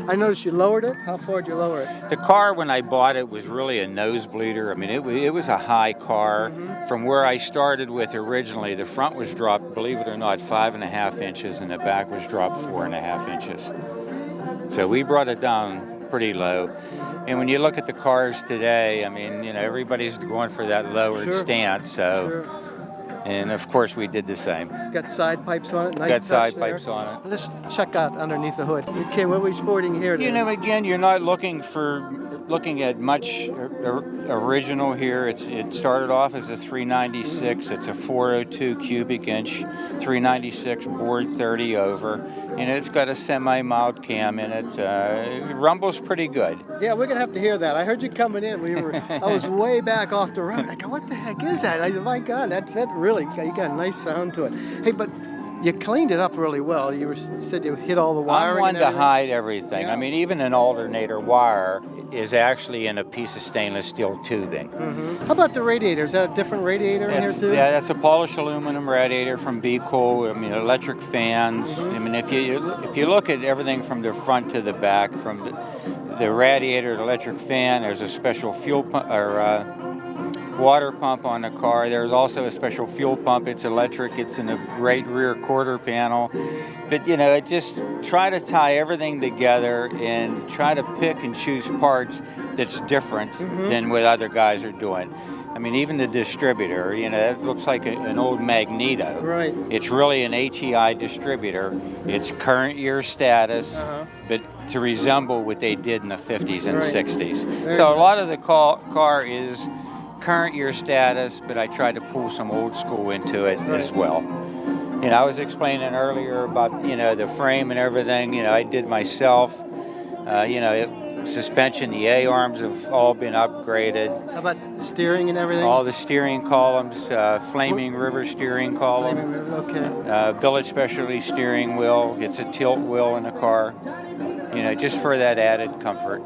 I noticed you lowered it. How far did you lower it? The car, when I bought it, was really a nosebleeder. I mean, it was a high car. From where I started with originally, the front was dropped, believe it or not, 5.5 inches, and the back was dropped 4.5 inches. So we brought it down pretty low. And when you look at the cars today, I mean, you know, everybody's going for that lowered stance. So, and of course, we did the same. Got side pipes on it. Nice Got side touch there. pipes on it. Let's check out underneath the hood. Okay, what are we sporting here? You know, again, you're not looking at much original here. It started off as a 396. It's a 402 cubic inch, 396 board 30 over. You know, it's got a semi-mild cam in it. It rumbles pretty good. Yeah, we're gonna have to hear that. I heard you coming in. I was way back off the road. I go, what the heck is that? I said, my God, that really, you got a nice sound to it. Hey, but you cleaned it up really well. You said you hit all the wiring. I wanted and to hide everything. Yeah. I mean, even an alternator wire is actually in a piece of stainless steel tubing. How about the radiator? Is that a different radiator in here too? Yeah, that's a polished aluminum radiator from Cool. I mean, electric fans. I mean, if you look at everything from the front to the back, from the radiator, the electric fan, there's a special fuel pump or water pump on the car. There's also a special fuel pump. It's electric. It's in the right rear quarter panel. But, you know, just try to tie everything together and try to pick and choose parts that's different than what other guys are doing. I mean, even the distributor, you know, it looks like an old Magneto. Right. It's really an HEI distributor. It's current year status, but to resemble what they did in the 50s and 60s. So a lot of the car is current year status, but I tried to pull some old school into it as well. You know, I was explaining earlier about, you know, the frame and everything, you know, I did myself. You know, suspension, the A-arms have all been upgraded. How about steering and everything? All the steering columns, Flaming River steering column. Flaming River, okay. Billet specialty steering wheel. It's a tilt wheel in the car, you know, just for that added comfort.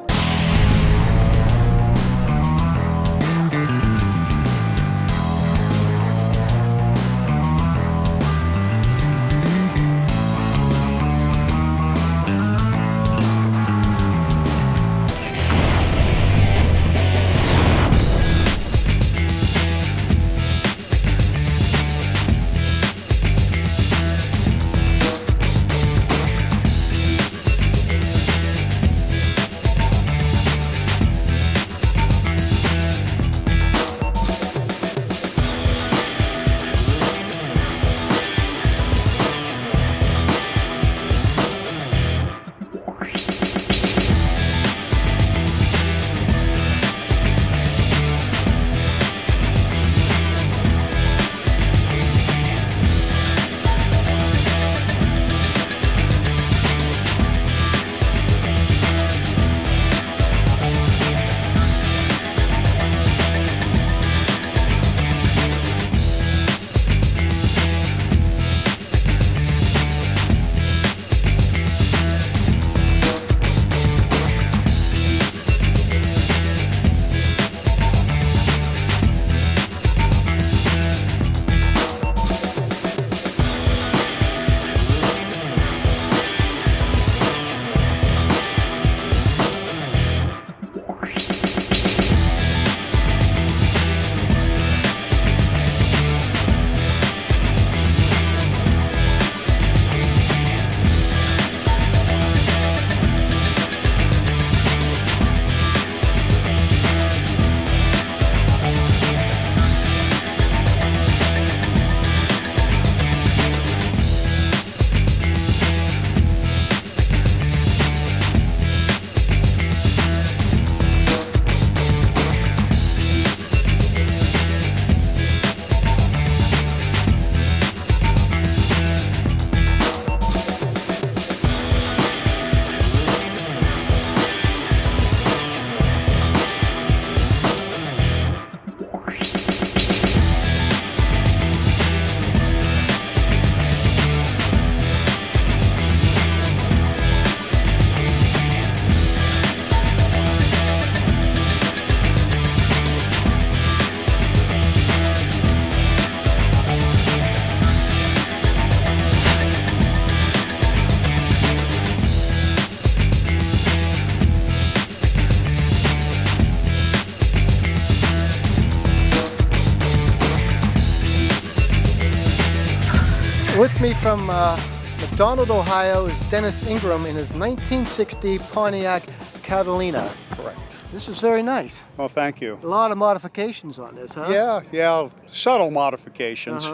With me from McDonald, Ohio is Dennis Ingram in his 1960 Pontiac Catalina. Correct. This is very nice. Well, thank you. A lot of modifications on this, huh? Yeah, subtle modifications.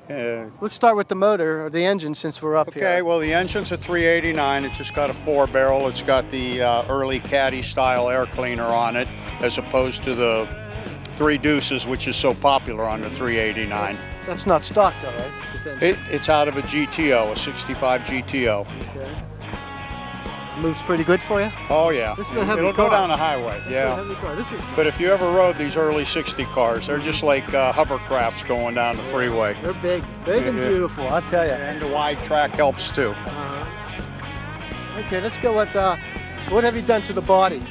Let's start with the motor or the engine since we're up here. Okay, well, the engine's a 389. It's just got a 4-barrel. It's got the early Caddy style air cleaner on it, as opposed to the 3 deuces, which is so popular on the 389. That's not stock though, right? It's out of a GTO, a 65 GTO. Okay. Moves pretty good for you? Oh yeah, this is a heavy it'll car. go down the highway. Yeah. This is a heavy car. This is but if you ever rode these early 60 cars, they're just like hovercrafts going down the freeway. They're big and beautiful, I'll tell you. And the wide track helps too. Okay, let's go with what have you done to the body?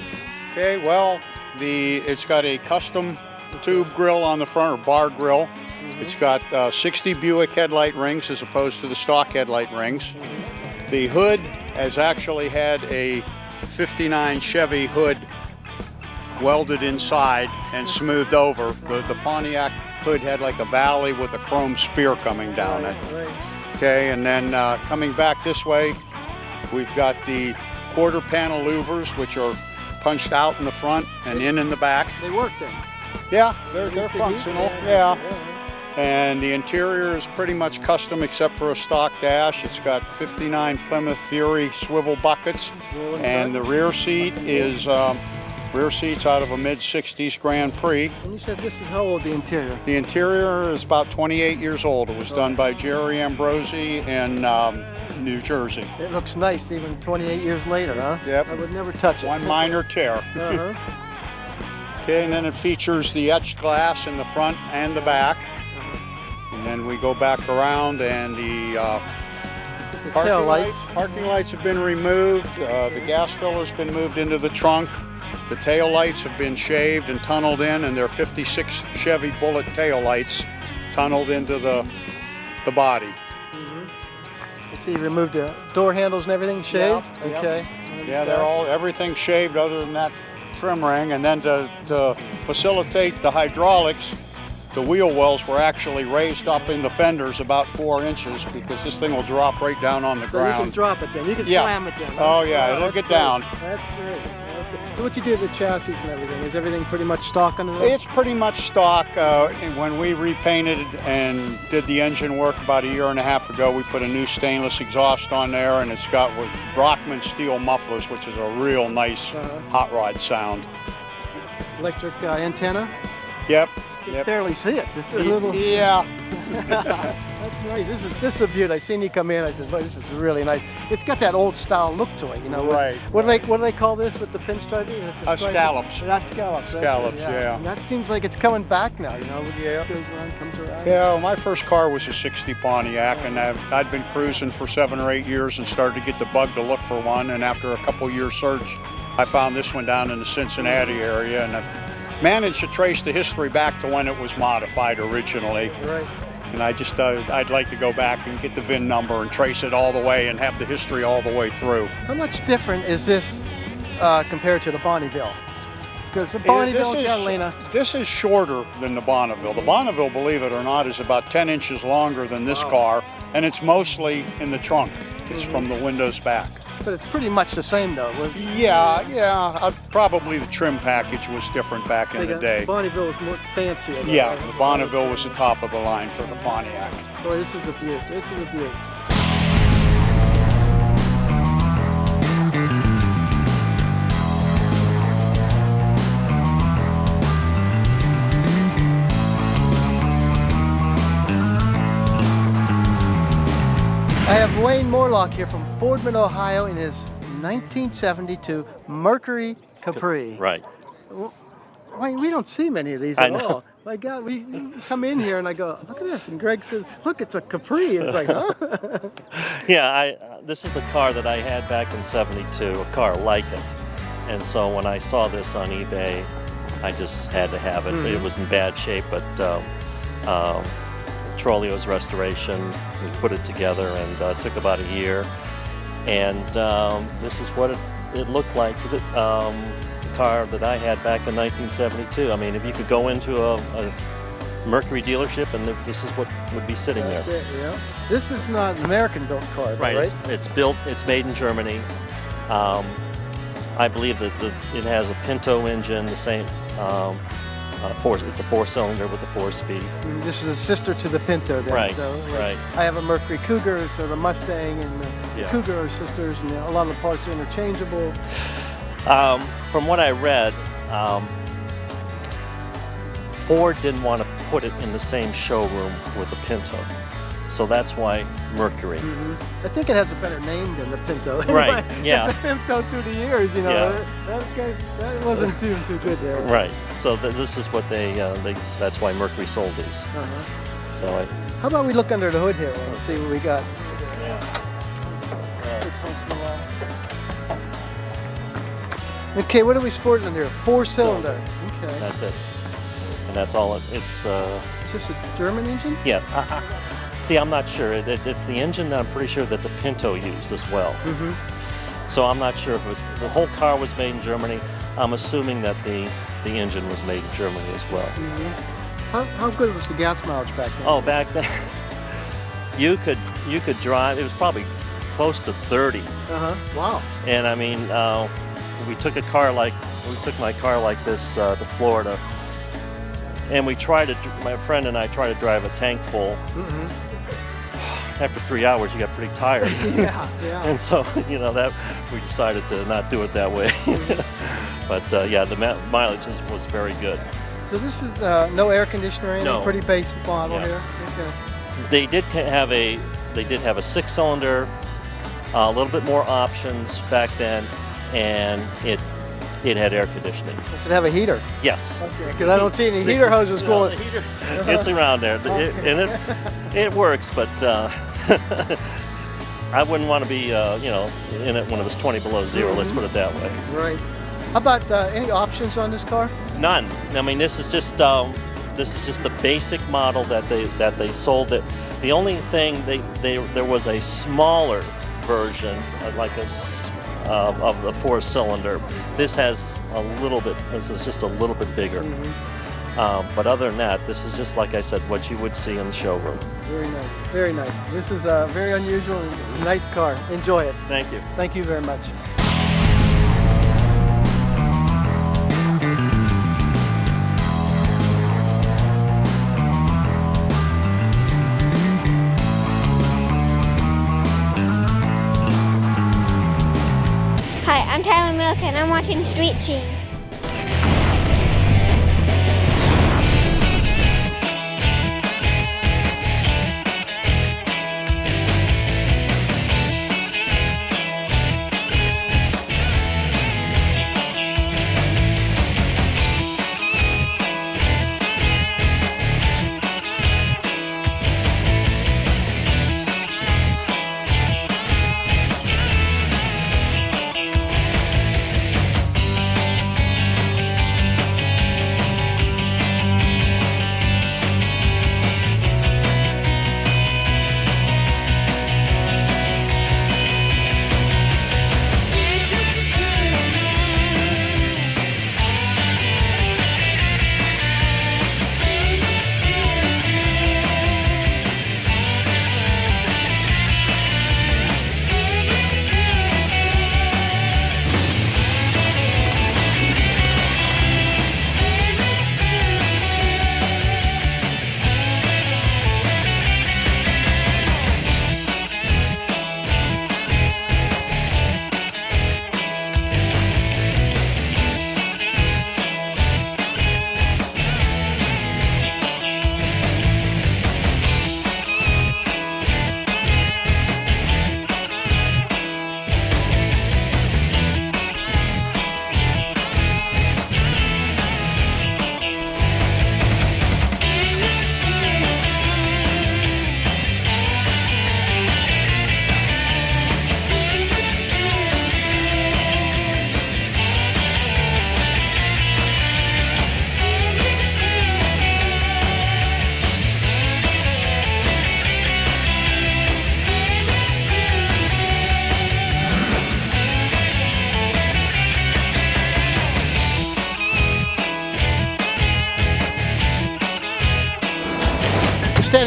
Okay, well, it's got a custom tube grill on the front, or bar grill. It's got 60 Buick headlight rings as opposed to the stock headlight rings. The hood has actually had a 59 Chevy hood welded inside and smoothed over. The Pontiac hood had like a valley with a chrome spear coming down it. Okay, and then coming back this way, we've got the quarter panel louvers, which are punched out in the front and in the back. They work then? Yeah, they're functional. Yeah. And the interior is pretty much custom except for a stock dash. It's got 59 Plymouth Fury swivel buckets, and the rear seat is rear seats out of a mid-60s Grand Prix. And you said this is how old, the interior? The interior is about 28 years old. It was done by Jerry Ambrosi in New Jersey. It looks nice even 28 years later, huh? Yep. I would never touch it. One minor tear. Okay, and then it features the etched glass in the front and the back. And then we go back around, and the parking lights have been removed. The gas filler's been moved into the trunk. The tail lights have been shaved and tunneled in, and they're 56 Chevy Bullet tail lights tunneled into the body. I see you removed the door handles and everything, shaved? Yeah, okay. Yeah, everything's shaved other than that trim ring. And then to facilitate the hydraulics, the wheel wells were actually raised up in the fenders about 4 inches, because this thing will drop right down on the ground. So you can drop it then, you can slam it down. Oh yeah, it'll get down. That's great. So what you did with the chassis and everything, is everything pretty much stock on it? It's pretty much stock. When we repainted and did the engine work about 1.5 years ago, we put a new stainless exhaust on there, and it's got Brockman steel mufflers, which is a real nice hot rod sound. Electric antenna? Yep. You can barely see it. This is a little... Yeah. That's nice. This is a beauty. I seen you come in. I said, "Boy, this is really nice." It's got that old style look to it, you know. Right. What do they call this with the pinstripe? Scallops. That's scallops. Scallops. Yeah. And that seems like it's coming back now, you know. Yeah. Goes around, comes around. Yeah. Well, my first car was a '60 Pontiac, and I'd been cruising for 7 or 8 years and started to get the bug to look for one. And after a couple years search, I found this one down in the Cincinnati area, and I've managed to trace the history back to when it was modified originally. Right. And I'd like to go back and get the VIN number and trace it all the way and have the history all the way through. How much different is this compared to the Bonneville? Because the Bonneville Catalina... This is shorter than the Bonneville. The Bonneville, believe it or not, is about 10 inches longer than this car, and it's mostly in the trunk. It's from the windows back. But it's pretty much the same though. Yeah. Probably the trim package was different back in the day. The Bonneville was more fancy. Yeah, the Bonneville was the top of the line for the Pontiac. Boy, this is a beaut. This is a beaut. I have Wayne Morlock here from Boardman, Ohio in his 1972 Mercury Capri. Right. Wayne, we don't see many of these at all. My God, we come in here and I go, look at this. And Greg says, look, it's a Capri. And it's like, huh? Yeah, this is a car that I had back in '72, a car like it. And so when I saw this on eBay, I just had to have it. It was in bad shape, but Trolleo's restoration, we put it together, and it took about a year. And this is what it looked like, the car that I had back in 1972. I mean, if you could go into Mercury dealership, and this is what would be sitting there. That's it, yeah. This is not an American-built car, Right. right? It's built. It's made in Germany. I believe that it has a Pinto engine, the same. It's a 4-cylinder with a 4-speed. This is a sister to the Pinto, then. Right. So, right. I have a Mercury Cougar, so the Mustang and the Cougar are sisters, and a lot of the parts are interchangeable. From what I read, Ford didn't want to put it in the same showroom with the Pinto. So that's why Mercury. I think it has a better name than the Pinto. Anyway, Right, yeah. The Pinto through the years, you know, that wasn't too good there. Right. So this is what that's why Mercury sold these. So how about we look under the hood here and see what we got? Okay, what are we sporting in here? 4-cylinder. Okay. That's it. And that's all it's. Is this a German engine? Yeah. See, I'm not sure. It's the engine that I'm pretty sure that the Pinto used as well. So I'm not sure if it was the whole car was made in Germany. I'm assuming that the engine was made in Germany as well. How good was the gas mileage back then? Oh, back then, you could drive. It was probably close to 30. Wow. And I mean, we took my car like this to Florida, and my friend and I tried to drive a tank full. After 3 hours, you got pretty tired. yeah. And so, that we decided to not do it that way. But yeah, the mileage was very good. So this is no air conditioner or anything? No. Pretty base model here? Okay. They did have a 6-cylinder, a little bit more options back then, and it had air conditioning. Does it have a heater? Yes. Okay, because I don't see any heater hoses going. It's around there, and it works, but I wouldn't want to be, in it when it was 20 below zero. Let's put it that way. Right. How about any options on this car? None. I mean, this is just the basic model that they sold. It. The only thing there was a smaller version, like of the 4-cylinder. This has a little bit. This is just a little bit bigger. But other than that, this is just like I said, what you would see in the showroom. Very nice. Very nice. This is very unusual. It's a nice car. Enjoy it. Thank you. Thank you very much. Hi, I'm Tyler Milk and I'm watching Street Scene.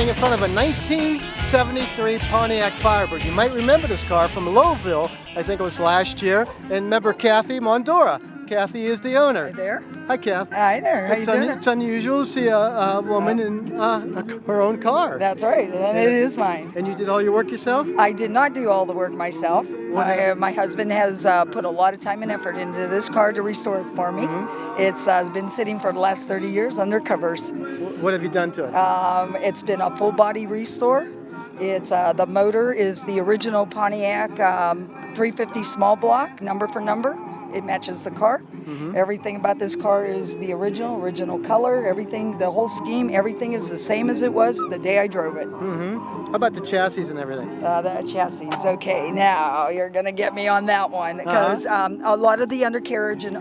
standing in front of a 1973 Pontiac Firebird. You might remember this car from Louisville, I think it was last year, and remember Kathy Mondora. Kathy is the owner. Hi there. Hi, Kath. Hi there. How you doing? It's unusual to see a woman in her own car. That's right, and it is mine. And you did all your work yourself? I did not do all the work myself. My husband has put a lot of time and effort into this car to restore it for me. It's been sitting for the last 30 years under covers. What have you done to it? It's been a full body restore. It's the motor is the original Pontiac 350 small block, number for number. It matches the car. Everything about this car is the original color, everything, the whole scheme, everything is the same as it was the day I drove it. How about the chassis and everything? The chassis, okay. Now you're gonna get me on that one because a lot of the undercarriage and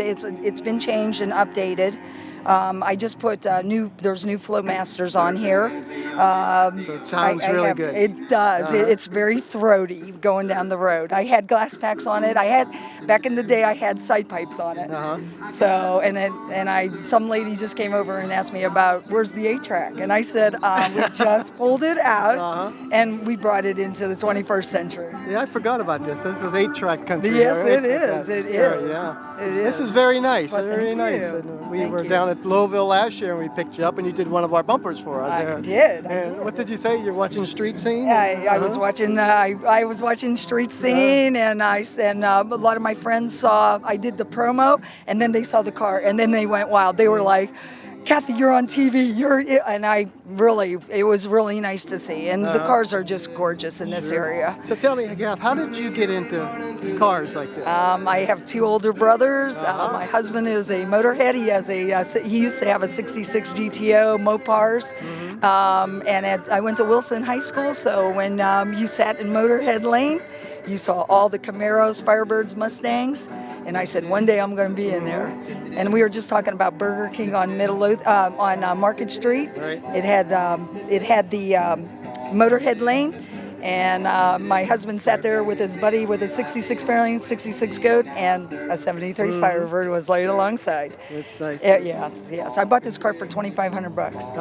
it's been changed and updated. I just put there's new Flowmasters on here. So it sounds really good. It does. It's very throaty going down the road. I had glass packs on it. Back in the day, I had side pipes on it. So, some lady just came over and asked me about, where's the 8-track? And I said, we just pulled it out and we brought it into the 21st century. Yeah, I forgot about this. This is 8-track country. Yes, right? it is. It is. Yeah. It is. This is very nice. Well, very nice. And we were down at Louisville last year and we picked you up and you did one of our bumpers for us. I did. And what did you say? You're watching Street Scene? I was watching. I was watching Street Scene, and a lot of my friends saw. I did the promo, and then they saw the car, and then they went wild. They were like, "Kathy, you're on TV. It was really nice to see. And the cars are just gorgeous in this area." So tell me, Kath, how did you get into cars like this? I have 2 older brothers. My husband is a motorhead. He used to have a '66 GTO Mopars. I went to Wilson High School. So when you sat in Motorhead Lane, you saw all the Camaros, Firebirds, Mustangs, and I said, one day I'm going to be in there. And we were just talking about Burger King on Market Street. Right. It had the Motorhead Lane, and my husband sat there with his buddy with a '66 Fairlane, '66 Goat, and a '73 Firebird was laid alongside. That's nice. Yes. I bought this car for $2,500.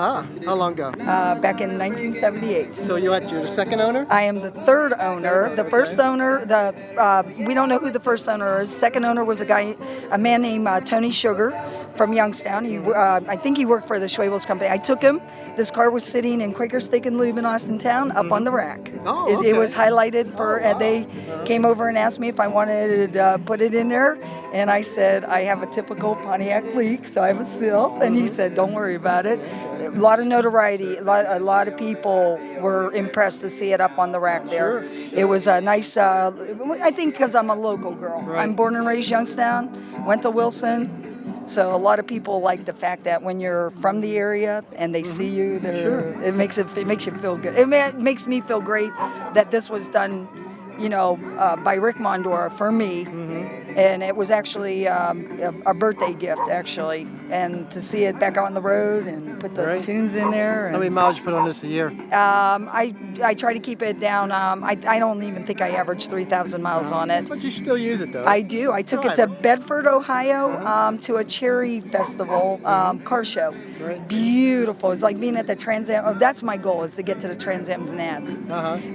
How long ago? Back in 1978. So you're the second owner? I am the third owner. The first owner, we don't know who the first owner is. Second owner was a man named Tony Sugar from Youngstown. I think he worked for the Schwabels company. I took him. This car was sitting in Quaker Steak and Lube in Austintown up on the rack. It was highlighted for, they came over and asked me if I wanted to put it in there. And I said, I have a typical Pontiac leak, so I have a seal. And he said, don't worry about it. A lot of notoriety. A lot of people were impressed to see it up on the rack there. It was a nice, I think because I'm a local girl. Right. I'm born and raised Youngstown, went to Wilson. So a lot of people like the fact that when you're from the area and they see you, it makes you feel good. It makes me feel great that this was done, by Rick Mondora for me. And it was actually a birthday gift, actually. And to see it back on the road and put the tunes in there. How many miles you put on this a year? I try to keep it down. I don't even think I average 3,000 miles on it. But you still use it, though. I do. I took it to Bedford, Ohio, to a cherry festival car show. Right. Beautiful. It's like being at the Trans Am. That's my goal, is to get to the Trans Am's Nats.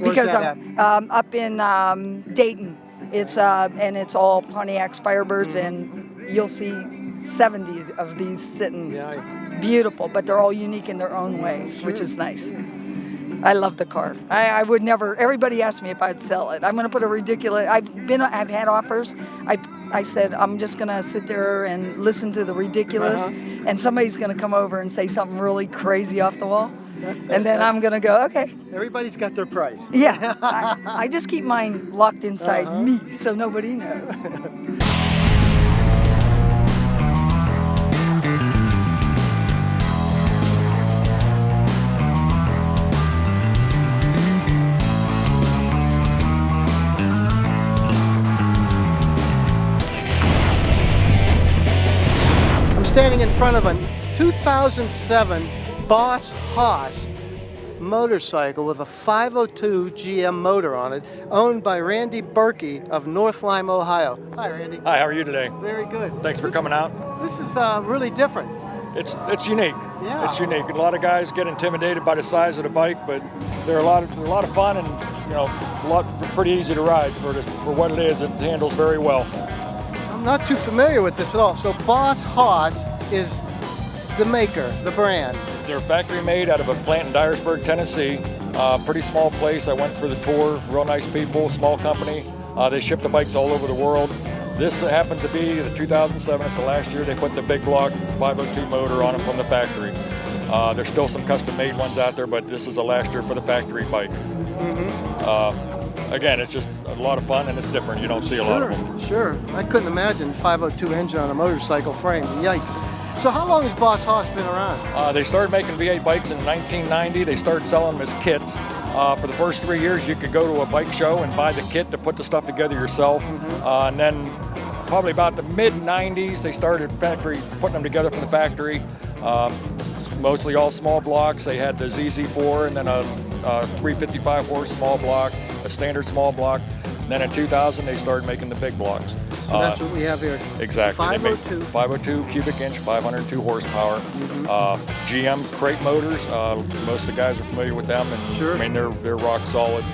Because up in Dayton. It's all Pontiac's Firebirds, and you'll see 70 of these sitting. Beautiful, but they're all unique in their own ways, which is nice. I love the car. I would never. Everybody asked me if I'd sell it. I'm going to put a ridiculous. I've had offers. I said I'm just going to sit there and listen to the ridiculous, and somebody's going to come over and say something really crazy off the wall. And then I'm going to go, okay. Everybody's got their price. Yeah. I just keep mine locked inside me so nobody knows. I'm standing in front of a 2007 Boss Haas motorcycle with a 502 GM motor on it, owned by Randy Berkey of North Lime, Ohio. Hi, Randy. Hi, how are you today? Very good. Thanks for coming out. This is really different. it's unique. Yeah. It's unique. A lot of guys get intimidated by the size of the bike, but they're a lot of fun and pretty easy to ride for what it is. It handles very well. I'm not too familiar with this at all. So Boss Hoss is the maker, the brand. They're factory made out of a plant in Dyersburg, Tennessee. Pretty small place. I went for the tour. Real nice people, small company. They ship the bikes all over the world. This happens to be the 2007. It's the last year they put the big block 502 motor on them from the factory. There's still some custom made ones out there, but this is the last year for the factory bike. Again, it's just a lot of fun and it's different. You don't see a lot of them. Sure. I couldn't imagine 502 engine on a motorcycle frame. Yikes. So how long has Boss Hoss been around? They started making V8 bikes in 1990. They started selling them as kits. For the first 3 years, you could go to a bike show and buy the kit to put the stuff together yourself. And then probably about the mid-90s, they started putting them together from the factory. Mostly all small blocks. They had the ZZ4 and then a 355 horse small block, a standard small block. And then in 2000, they started making the big blocks. So that's what we have here. Exactly. 502. 502 cubic inch, 502 horsepower. GM crate motors. Most of the guys are familiar with them, and sure. I mean they're rock solid.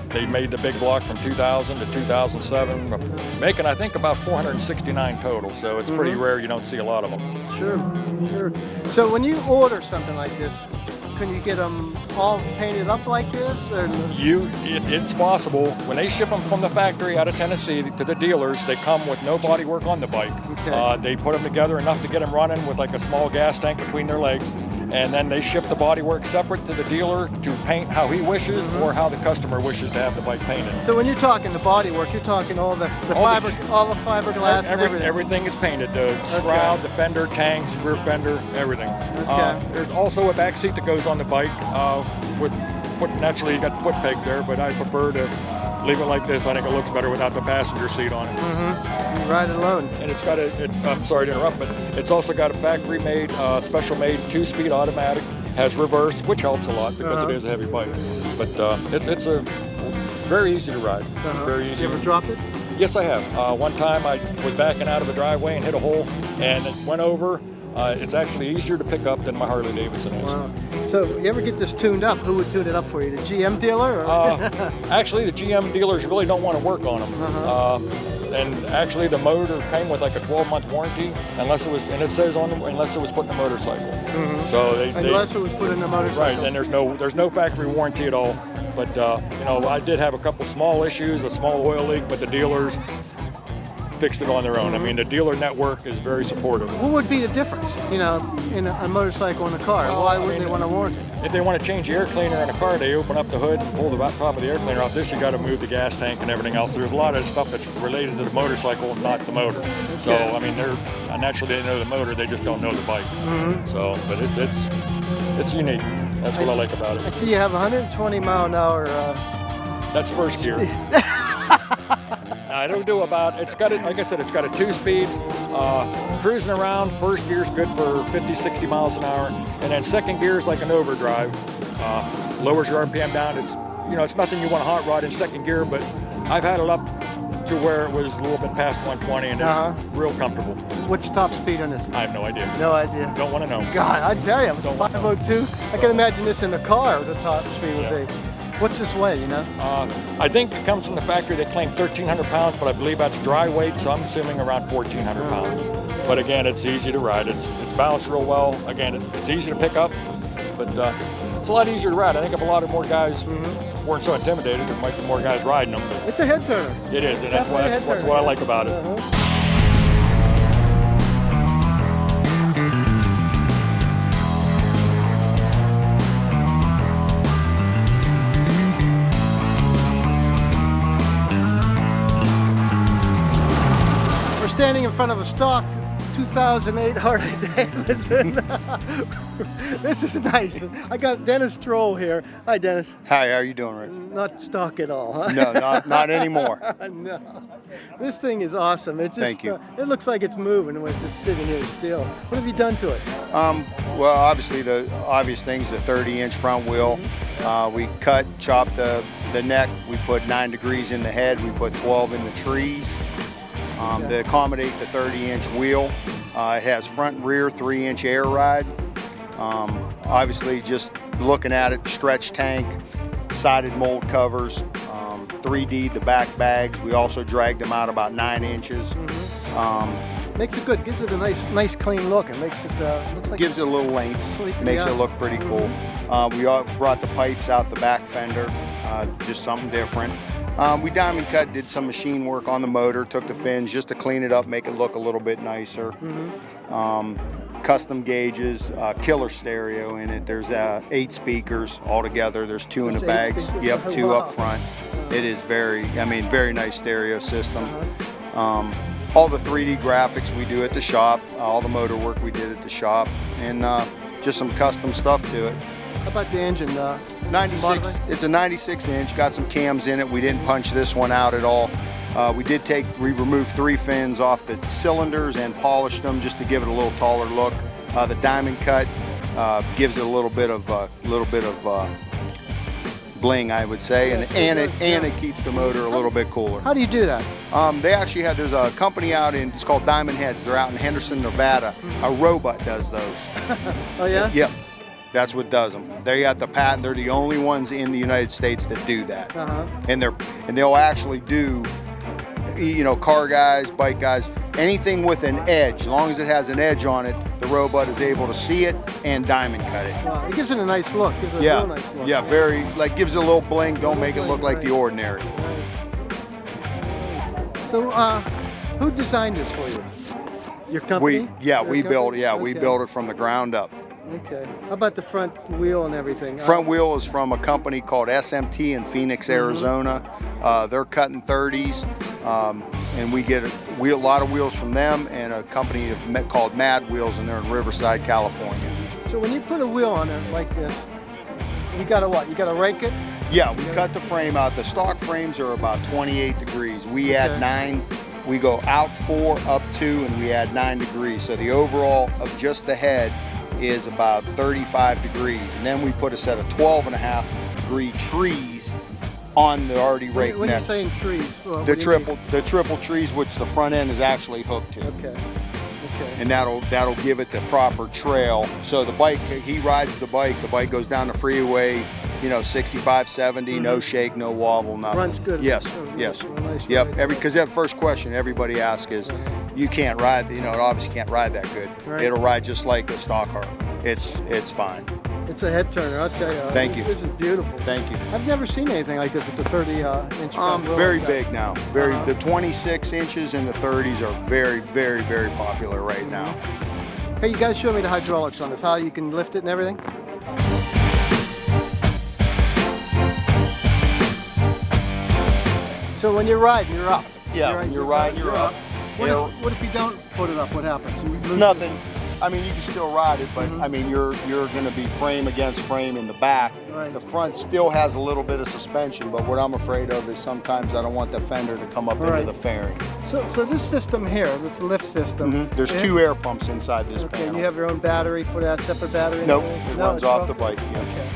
They made the big block from 2000 to 2007, making I think about 469 total. So it's pretty rare. You don't see a lot of them. Sure. So when you order something like this, can you get them all painted up like this? Or? It's possible. When they ship them from the factory out of Tennessee to the dealers, they come with no body work on the bike. Okay. They put them together enough to get them running with like a small gas tank between their legs. And then they ship the body work separate to the dealer to paint how he wishes or how the customer wishes to have the bike painted. So when you're talking the body work, you're talking all the fiberglass and everything? Everything is painted. The shroud, the fender, tanks, rear fender, everything. Okay. There's also a back seat that goes on the bike naturally you got the foot pegs there, but I prefer to leave it like this. I think it looks better without the passenger seat on it. You ride it alone. And it's got I'm sorry to interrupt, but it's also got a factory-made, special-made 2-speed automatic. Has reverse, which helps a lot because it is a heavy bike. But it's a very easy to ride. Very easy. You ever dropped it? Yes, I have. One time I was backing out of the driveway and hit a hole, and it went over. It's actually easier to pick up than my Harley-Davidson is. Wow. So you ever get this tuned up? Who would tune it up for you? The GM dealer? Or? Actually, the GM dealers really don't want to work on them. And actually, the motor came with like a 12-month warranty, unless it was, and it says on them, unless it was put in a motorcycle. So unless it was put in a motorcycle. Right. And there's no factory warranty at all. But I did have a couple small issues, a small oil leak, but the dealers fixed it on their own. I mean, the dealer network is very supportive. What would be the difference, in a motorcycle and a car? Why wouldn't they want a warranty? If they want to change the air cleaner in a car, they open up the hood and pull the top of the air cleaner off. This, you got to move the gas tank and everything else. There's a lot of stuff that's related to the motorcycle, not the motor. Okay. So, I mean, naturally they know the motor, they just don't know the bike. So, but it's unique. That's what I like about it. I see you have 120 mile an hour. That's first gear. It'll do about, like I said, it's got a 2-speed, cruising around. First gear's good for 50, 60 miles an hour. And then second gear is like an overdrive. Lowers your RPM down. It's nothing you want to hot rod in second gear, but I've had it up to where it was a little bit past 120 and it's real comfortable. What's top speed on this? I have no idea. No idea. Don't want to know. God, I tell you, 502. I can imagine this in the car, the top speed would be. What's this weigh, I think it comes from the factory. They claim 1,300 pounds, but I believe that's dry weight, so I'm assuming around 1,400 pounds. But again, it's easy to ride. It's balanced real well. Again, it's easy to pick up, but it's a lot easier to ride. I think if a lot of more guys weren't so intimidated, there might be more guys riding them. It's a head turner. It is, and that's what I like about it. Standing in front of a stock 2008 Harley-Davidson. This is nice. I got Dennis Troll here. Hi, Dennis. Hi, how are you doing, Rick? Not stock at all, huh? No, not anymore. No. This thing is awesome. It just, Thank you. It looks like it's moving when it's just sitting here still. What have you done to it? Well, obviously the obvious things, the 30-inch front wheel. We chopped the neck. We put 9 degrees in the head. We put 12 in the trees. To accommodate the 30-inch wheel. It has front and rear 3-inch air ride. Obviously, just looking at it, stretch tank, sided mold covers, 3D the back bags. We also dragged them out about 9 inches. Makes it good. Gives it a nice clean look. It makes it looks like gives it a little length. Sleek, Makes yeah. it look pretty cool. We brought the pipes out the back fender, just something different. We diamond cut, did some machine work on the motor, took the fins just to clean it up, make it look a little bit nicer. Custom gauges, killer stereo in it. There's 8 speakers altogether. There's 2 in the bags. Yep, 2 up front. It is very nice stereo system. All the 3D graphics we do at the shop, all the motor work we did at the shop, and just some custom stuff to it. How about the engine? 96. It's a 96 inch. Got some cams in it. We didn't punch this one out at all. We removed 3 fins off the cylinders and polished them just to give it a little taller look. The diamond cut gives it a little bit of bling, I would say, and it keeps the motor a little bit cooler. How do you do that? They actually have, there's a company out in, it's called Diamond Heads. They're out in Henderson, Nevada. A robot does those. Oh yeah? Yep. That's what does them. They got the patent. They're the only ones in the United States that do that. And they'll actually do, car guys, bike guys, anything with an edge. As long as it has an edge on it, the robot is able to see it and diamond cut it. Wow, it gives it a nice look. Gives it a real nice look. Yeah, very, gives it a little bling. Don't make it look like the ordinary. So, who designed this for you? Your company? We built it from the ground up. Okay. How about the front wheel and everything? Front wheel is from a company called SMT in Phoenix, Arizona. They're cutting 30s, and we get a lot of wheels from them, and a company called Mad Wheels, and they're in Riverside, California. So when you put a wheel on it like this, you gotta what? You gotta rake it? Yeah, we cut the frame out. The stock frames are about 28 degrees. We add 9. We go out 4, up 2, and we add 9 degrees. So the overall of just the head is about 35 degrees, and then we put a set of 12.5 degree trees on the already raked When neck. you're saying trees, well, the triple trees, which the front end is actually hooked to. Okay. And that'll give it the proper trail. So the bike, he rides the bike goes down the freeway, 65, 70, no shake, no wobble, nothing. Runs good. Yes, yes. Yep, because that first question everybody asks is, you can't ride, it obviously can't ride that good. Right. It'll ride just like a stock Harley. It's fine. It's a head turner, I'll tell you. Thank you. This is beautiful. Thank you. I've never seen anything like this with the 30-inch front wheel. Very like that. big now. The 26 inches and the 30s are very, very, very popular right now. Hey, you guys show me the hydraulics on this, how you can lift it and everything? So when you're riding, you're up. Yeah, when you're riding, you're up. What if you don't put it up? What happens? Nothing. I mean, you can still ride it, but I mean, you're going to be frame against frame in the back. Right. The front still has a little bit of suspension, but what I'm afraid of is sometimes I don't want the fender to come up into the fairing. So this system here, this lift system. There's 2 air pumps inside this Okay, panel. you have your own battery, put a separate battery in Nope, there? it No, runs it's off all- the bike. Yeah. Okay.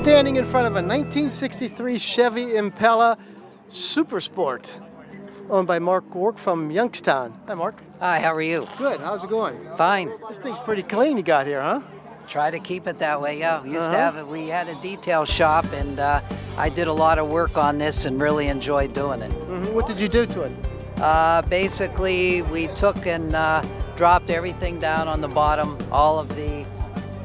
standing in front of a 1963 Chevy Impala Super Sport, owned by Mark Work from Youngstown. Hi, Mark. Hi, how are you? Good. How's it going? Fine. This thing's pretty clean you got here, huh? Try to keep it that way, yeah. We used to have it. We had a detail shop, and I did a lot of work on this and really enjoyed doing it. What did you do to it? Basically, we took and dropped everything down on the bottom,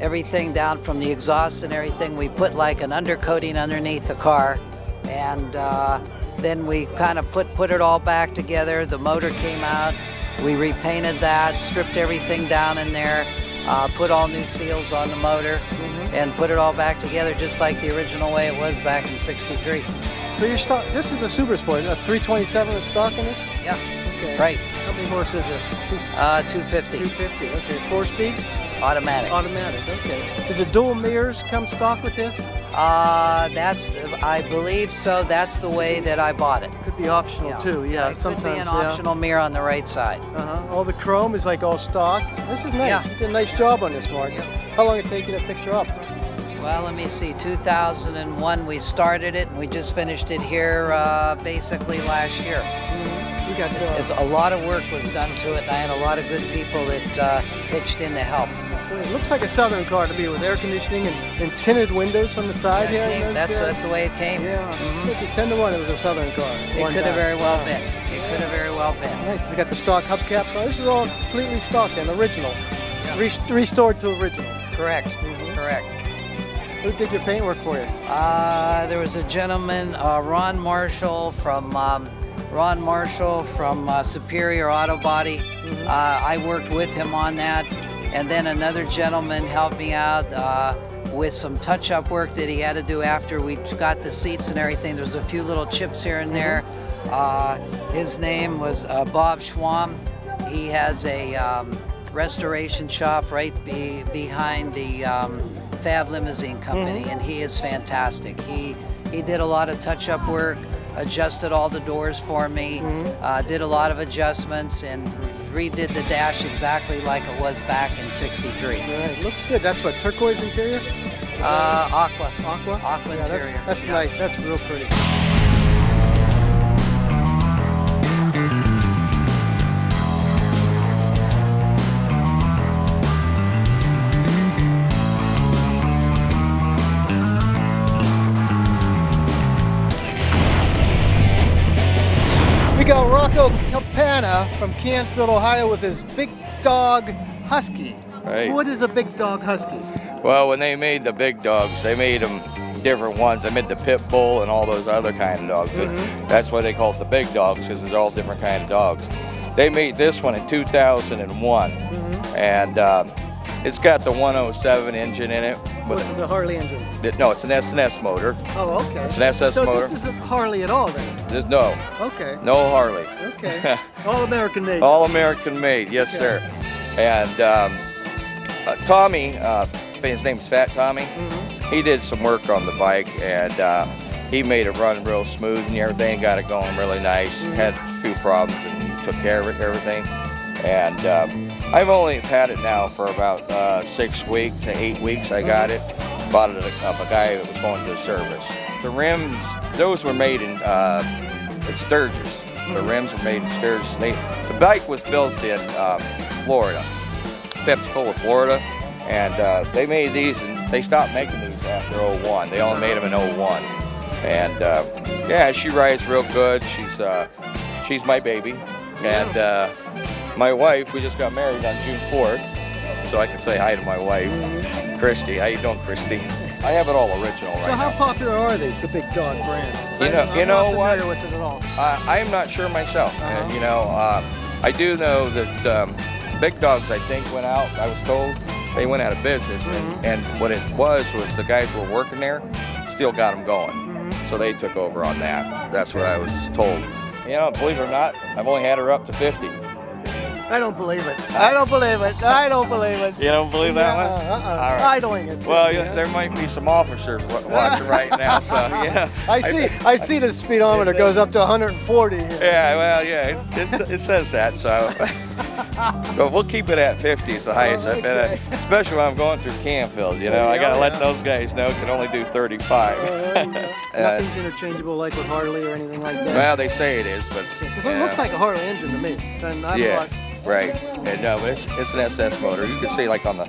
everything down from the exhaust and everything. We put like an undercoating underneath the car, and then we kind of put it all back together. The motor came out. We repainted that, stripped everything down in there, put all new seals on the motor, and put it all back together just like the original way it was back in '63. So you're stock. This is the Super Sport. A 327 is stock in this? Yeah. Okay. Right. How many horses is this? 250. 250. Okay. 4-speed? Automatic. Automatic. Okay. Did the dual mirrors come stock with this? I believe so. That's the way that I bought it. Could be optional too. Yeah. It Sometimes. could be an optional mirror on the right side. All the chrome is like all stock. This is nice. Yeah. You did a nice job on this, Mark. How long did it take you to fix her up? Well, let me see. 2001 we started it, and we just finished it here basically last year. You got it's a lot of work was done to it, and I had a lot of good people that pitched in to help. It looks like a Southern car to me, with air conditioning and tinted windows on the side here. That's the way it came. Yeah. 10-1 it was a Southern car. It could have very well been. It could have very well been. Nice. It's got the stock hubcaps. So this is all completely stock and original. Restored to original. Correct. Correct. Who did your paintwork for you? There was a gentleman, Ron Marshall from Superior Auto Body. I worked with him on that, and then another gentleman helped me out with some touch-up work that he had to do after we got the seats and everything. There's a few little chips here and there. His name was Bob Schwam. He has a restoration shop right behind the Fab Limousine Company, and he is fantastic. He did a lot of touch-up work, adjusted all the doors for me, did a lot of adjustments, and redid the dash exactly like it was back in '63. Right, looks good. That's what, turquoise interior? Aqua. Aqua? Aqua interior. That's nice. That's real pretty. We got Rocco Campana from Canfield, Ohio, with his Big Dog Husky. Right. What is a Big Dog Husky? Well, when they made the big dogs, they made them different ones. They made the pit bull and all those other kind of dogs. That's why they call it the big dogs, because there's all different kind of dogs. They made this one in 2001, and it's got the 107 engine in it. What's the Harley engine? No, it's an S&S motor. Oh, okay. It's an SS motor. So this isn't Harley at all, then? No. Okay. No Harley. Okay. All American made. All American made, yes, sir. And Tommy, his name's Fat Tommy, he did some work on the bike, and he made it run real smooth and everything, got it going really nice. Had a few problems, and he took care of it, everything. And I've only had it now for about 6 weeks to 8 weeks. I got it. Bought it of a guy that was going to service. The rims, those were made in Sturgis. The rims were made in Sturgis. The bike was built in Florida, Pensacola, Florida, and they made these, and they stopped making these after '01. They only made them in '01, and yeah, she rides real good. She's my baby, and my wife. We just got married on June 4th, so I can say hi to my wife, Christy. How you doing, Christy? I have it all original right now. So how popular are these, the Big Dog brand? You know what? I'm not familiar with it at all. I am not sure myself. And, you know, I do know that Big Dogs, I think, went out. I was told they went out of business, and what it was the guys who were working there still got them going. So they took over on that. That's what I was told. You know, believe it or not, I've only had her up to 50. I don't believe it. I don't believe it. I don't believe it. You don't believe that one? All right. Idling it. Well, there might be some officers watching right now, so yeah. I see the speedometer goes up to 140 here. Yeah, well, yeah, it says that, so. But we'll keep it at 50 is the highest I've been at, especially when I'm going through Canfield. You know, I got to let those guys know I can only do 35. Nothing's interchangeable like with Harley or anything like that. Well, they say it is, but Because it looks like a Harley engine to me. And I'm yeah, like, right. And no, it's an SS motor. You can see like on the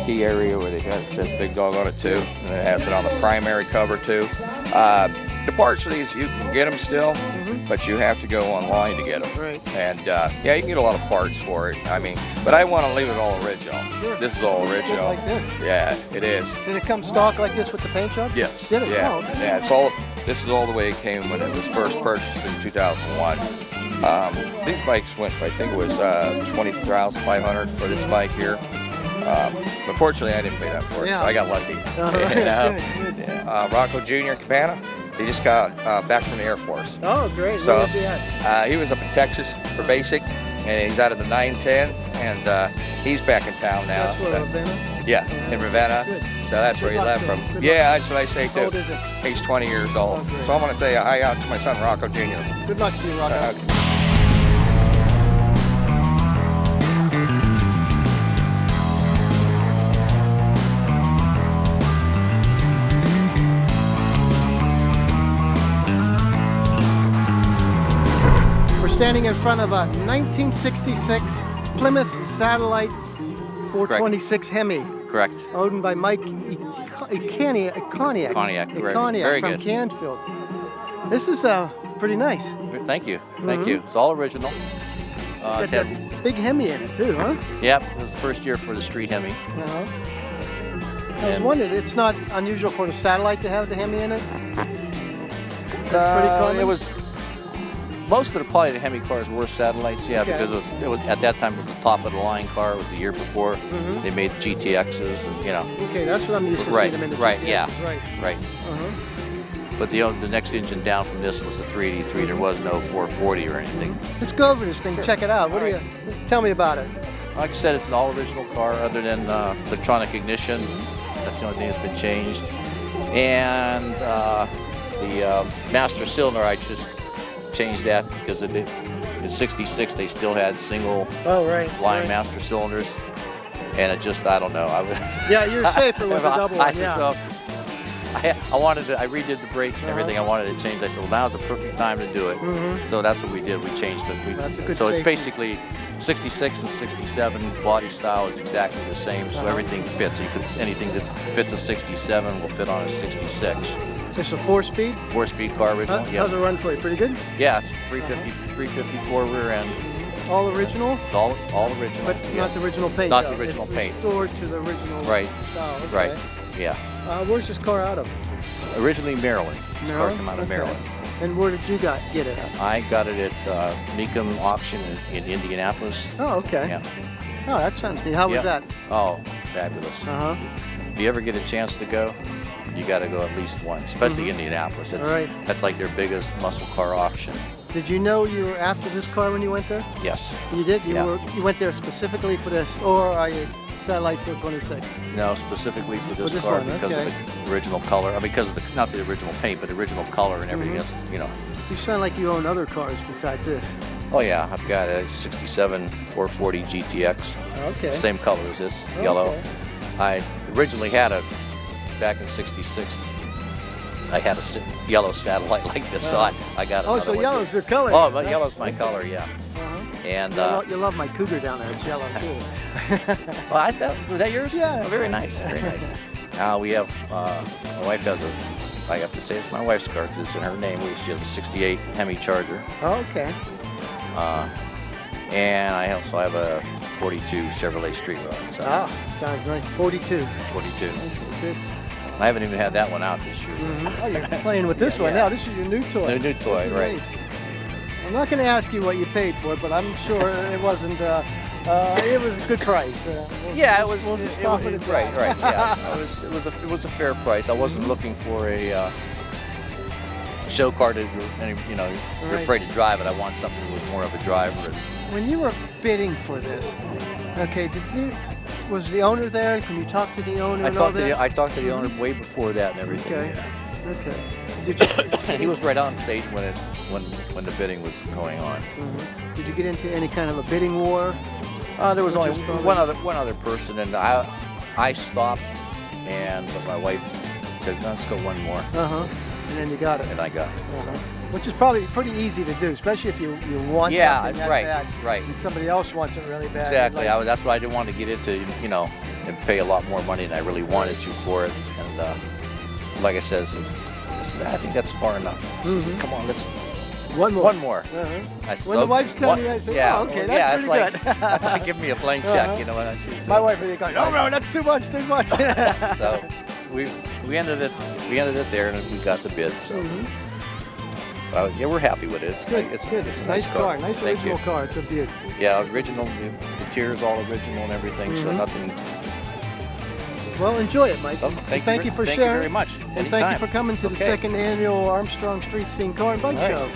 key area where they got it says Big Dog on it too, and it has it on the primary cover too. The parts for these, you can get them still, but you have to go online to get them. Right. And yeah, you can get a lot of parts for it. I mean, but I want to leave it all original. Sure. This is all Just original. like this. Yeah, it is. Did it come stock like this with the paint job? Yes. Did it? Yeah. Oh, okay. Yeah. It's all. This is all the way it came when it was first purchased in 2001. These bikes went, I think it was $20,500 for this bike here. Unfortunately, I didn't pay that for it, so I got lucky. Rocco Jr. Cabana, he just got back from the Air Force. Oh, great. So Where was he at? he was up in Texas for basic, and he's out of the 910, and he's back in town now. That's where Ravenna? Yeah, in Ravenna. Good. So that's where he left from. Good Yeah, that's what I say too. How old is it? He's 20 years old. So I want to say hi out to my son Rocco Jr. Good luck to you, Rocco. We're standing in front of a 1966 Plymouth Satellite 426 Hemi. Correct. Owned by Mike Coniac Correct. Very from good. Canfield. This is pretty nice. Thank you. Thank you. It's all original. Got that big Hemi in it too, huh? Yep. It was the first year for the street Hemi. I was wondering, it's not unusual for the Satellite to have the Hemi in it? That's pretty common? It was. Most of probably the Hemi cars were Satellites, yeah, Okay. because it was at that time it was the top of the line car. It was the year before they made GTXs, and you know. Okay, that's what I'm used to Right, seeing them in the right, GTX. yeah, Right. right. But the next engine down from this was the 383. There was no 440 or anything. Let's go over this thing, check it out. What do you? Just tell me about it. Like I said, it's an all original car other than electronic ignition. That's the only thing that's been changed. And the master cylinder, I just changed that because in '66 they still had single line master cylinders. And it just, I don't know. Yeah, you're safer with the double one, yeah. So I wanted to, I redid the brakes and everything. I wanted to change. I said, well, now's the perfect time to do it. So that's what we did. We changed it. That's a good so it's safety. basically 66 and 67 body style is exactly the same. So everything fits. Anything that fits a 67 will fit on a 66. It's a 4-speed? 4-speed car original. How's it run for you? Pretty good? Yeah, it's 354 rear end. All original? All original. But not the original paint. Not though. the original It's paint. restored to the original Right. style. Okay. Right. Yeah. Where's this car out of? Originally Maryland. This car came out of Maryland. And where did you get it at? I got it at Mecum Auction in Indianapolis. Oh, okay. Yeah. Oh, that sounds neat. How was that? Oh, fabulous. If you ever get a chance to go, you got to go at least once, especially Indianapolis. That's like their biggest muscle car auction. Did you know you were after this car when you went there? Yes. You did? You Yeah. you went there specifically for this, or are you Satellite 426? No, specifically for this, this car one, because okay. of the original color. I mean, because of the, not the original paint, but the original color and everything else, you know. You sound like you own other cars besides this. Oh yeah, I've got a 67 440 GTX. Okay. Same color as this, yellow. I originally had a, back in '66, I had a yellow Satellite like this, so I got another Oh, so one. yellow's your color. Oh, but yellow's my color, yeah. And you love my Cougar down there. It's yellow too. well, I thought, was that yours? Yeah. Oh, very nice, very nice. Now we have, my wife has a, I have to say it's my wife's car, 'cause it's in her name. She has a '68 Hemi Charger. Oh, okay. And I also have a '42 Chevrolet Street Rod. So. Sounds nice. 42. 42. Good. I haven't even had that one out this year. Oh, you're playing with this one now. This is your new toy. New toy, This is right. nice. I'm not going to ask you what you paid for it, but I'm sure it wasn't. It was a good price. Yeah, we'll just stop it at that. right. Yeah, it was a fair price. I wasn't looking for a show car that you're afraid to drive it. I want something that was more of a driver. When you were bidding for this, okay, was the owner there? Can you talk to the owner? I talked to the owner way before that and everything. Okay. Yeah. Okay. He was right on stage when the bidding was going on. Did you get into any kind of a bidding war? There was only one other person, and I stopped, but my wife said, "Let's go one more." And then you got it. And I got it. So. Which is probably pretty easy to do, especially if you want something that bad. Right. And somebody else wants it really bad. Exactly. That's why I didn't want to get into, and pay a lot more money than I really wanted to for it. And like I said, I think that's far enough. She says, "Come on, let's." One more. I said, when the wife's telling you, I say, "Oh, okay, that's pretty good." That's like giving me a blank check, My wife would be going, "No, that's too much." So we ended it there, and we got the bid. So yeah, we're happy with it. It's a nice car. Nice original car. It's a Buick. Yeah, original. The interior's all original and everything. So nothing. Well, enjoy it, Mike. Thank you for sharing. Thank you very much. And thank you for coming to the second annual Armstrong Street Scene Car and Bike Show.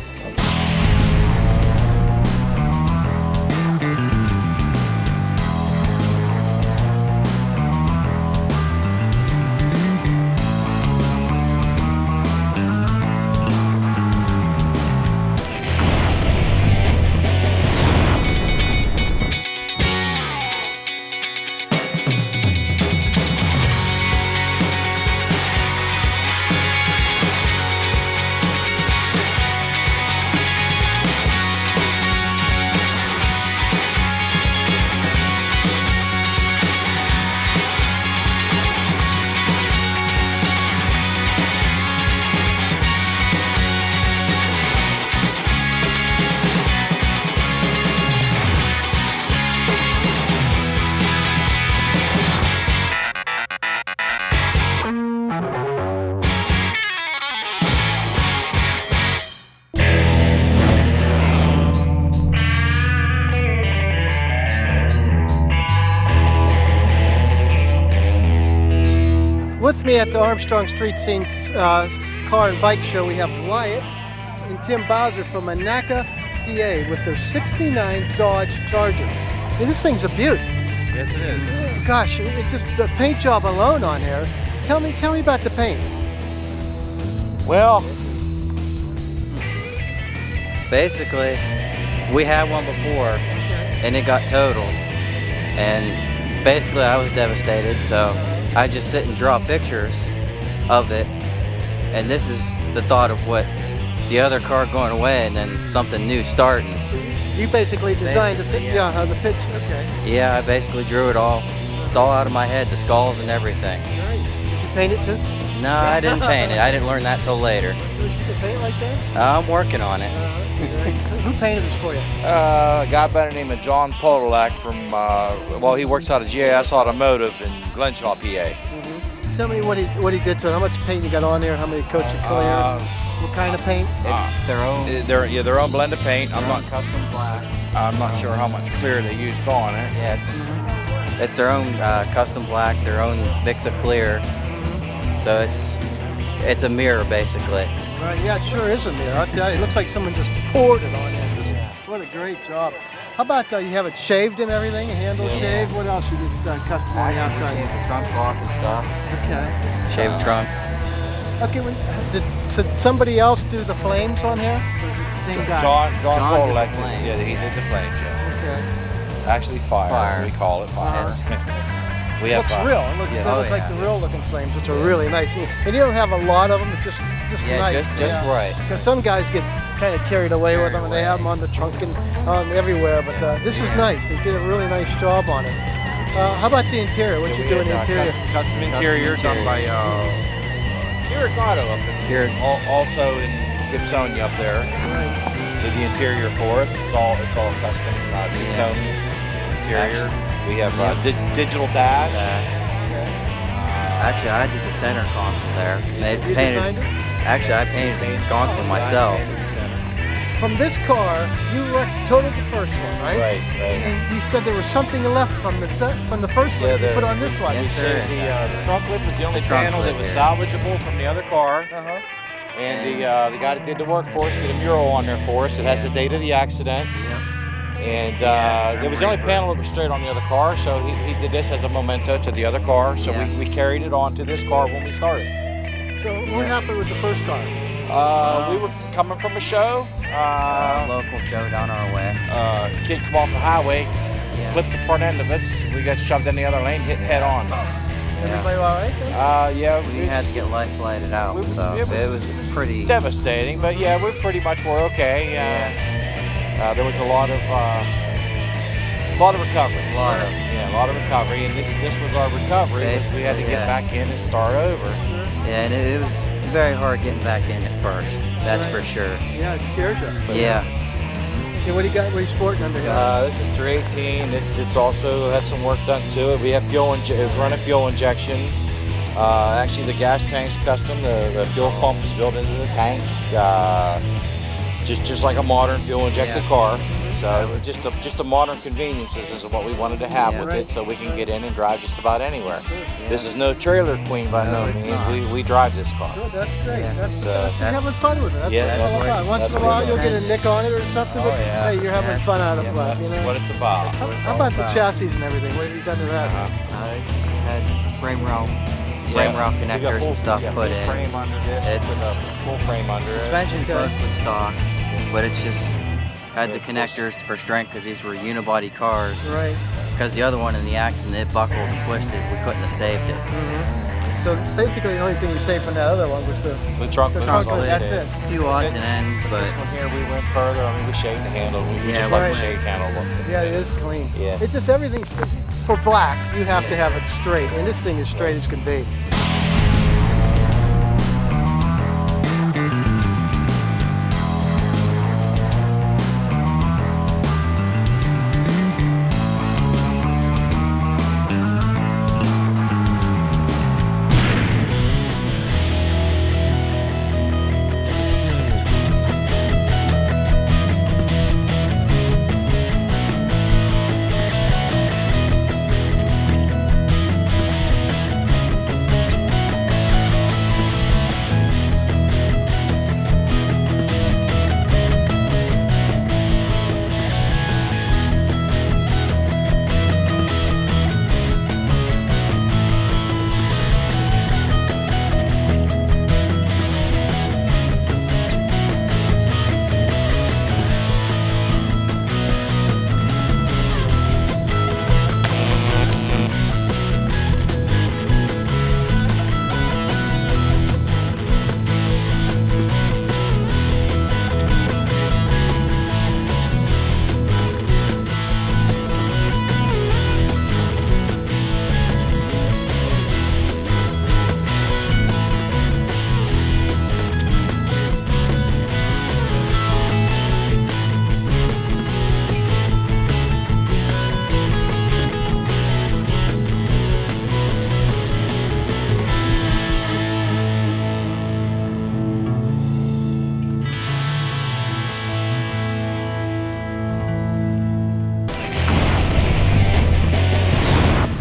With me at the Armstrong Street Scene Car and Bike Show, we have Wyatt and Tim Bowser from Monaca, PA, with their '69 Dodge Charger. And this thing's a beaut. Yes, it is. Gosh, it's just the paint job alone on here. Tell me about the paint. Well, basically, we had one before, and it got totaled. And basically, I was devastated, so I just sit and draw pictures of it, and this is the thought of what the other car going away and then something new starting. You basically designed the pitch. Okay. Yeah, I basically drew it all. It's all out of my head, the skulls and everything. Did you paint it too? No, I didn't paint it. I didn't learn that till later. Did you paint like that? I'm working on it. Who painted this for you? A guy by the name of John Podolak from, he works out of GIS Automotive in Glenshaw, PA. Tell me what he did to it. How much paint you got on there? How many coats you cleared? What kind of paint? It's their own. Their own blend of paint. I'm not custom black. I'm not sure how much clear they used on it. Yeah, it's their own custom black, their own mix of clear. So it's a mirror basically. Right, yeah, it sure is a mirror. I'll tell you, it looks like someone just poured it on you. What a great job. How about you have it shaved and everything, handle shaved? What else you did custom on the outside? The trunk off and stuff. Okay. Shaved trunk. Okay, did somebody else do the flames on here? Or is it the same guy? John Podolak, yeah, he did the flames, yeah. Okay. Actually fire. We call it fire. It looks real. It looks like the real looking flames, which are really nice. And you don't have a lot of them. It's just nice. Just right. Because some guys get kind of carried away with them, and they have them on the trunk and on everywhere. But this is nice. They did a really nice job on it. How about the interior? What you do in the interior? Custom interior done by Keurig Auto up there. Also in Gibsonia up there. Did the interior for us. It's all custom two-tone interior. We have digital dash. Actually, I did the center console there. Actually, I painted the console myself. From this car, you totaled the first one, right? Right. And you said there was something left from the first one you put on this one. Yes, sir. The trunk lip was the only panel that was salvageable from the other car. And the guy that did the work for us did a mural on there for us. It has the date of the accident. And it was the only panel that was straight on the other car, so he did this as a memento to the other car. So we carried it on to this car when we started. So what happened with the first car? We were coming from a show. Local show down our way. Kid come off the highway, flipped the front end of us. We got shoved in the other lane, hit head on. Everybody all right then? Yeah. We had to get life flighted out, so it was pretty devastating. But yeah, we pretty much were okay. There was a lot of recovery. A lot of recovery, and this was our recovery. We had to get back in and start over. Yeah, and it was very hard getting back in at first. That's for sure. Yeah, it scares you. Yeah. What do you got? What are you sporting under here? This is 318. It's also had some work done to it. We have fuel. It was running fuel injection. Actually, the gas tank's custom. The fuel pump's built into the tank. Just like a modern fuel injected car. So just a modern conveniences is what we wanted to have with it, so we can get in and drive just about anywhere. This is no trailer queen by no means. We drive this car. Good, that's great. That's you're having fun with it. That's fun. Once in a while you'll get a nick on it or something. Oh, yeah. Hey, you're having fun out of it. That's what it's about. How about the chassis and everything? What have you done to that? It's had frame rail connectors and stuff put in. Frame under this. It's full frame under it. Suspension's mostly stock, but it's just had the connectors for strength because these were unibody cars. Right. Because the other one in the accident, it buckled and twisted. We couldn't have saved it. So basically, the only thing you saved from that other one was the trunk. That's it. A few odds and ends, but this one here we went further. I mean, we shaved the handle. We just like the shaved handle look. Yeah, it is clean. Yeah. It's just everything's for black. You have to have it straight, and this thing is straight as can be.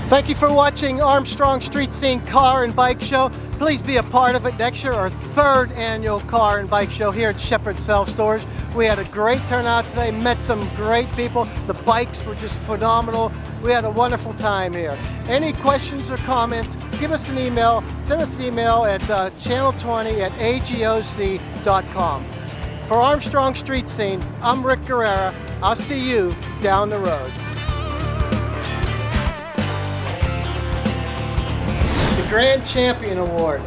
Thank you for watching Armstrong Street Scene Car and Bike Show. Please be a part of it next year, our 3rd annual Car and Bike Show here at Shepherd Self Storage. We had a great turnout today, met some great people. The bikes were just phenomenal. We had a wonderful time here. Any questions or comments, give us an email. Send us an email at channel20@agoc.com. For Armstrong Street Scene, I'm Rick Guerrera. I'll see you down the road. The Grand Champion Award.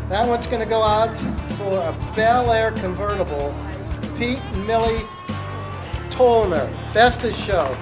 That one's going to go out for a Bel Air convertible, Pete and Millie Tollner. Best of show.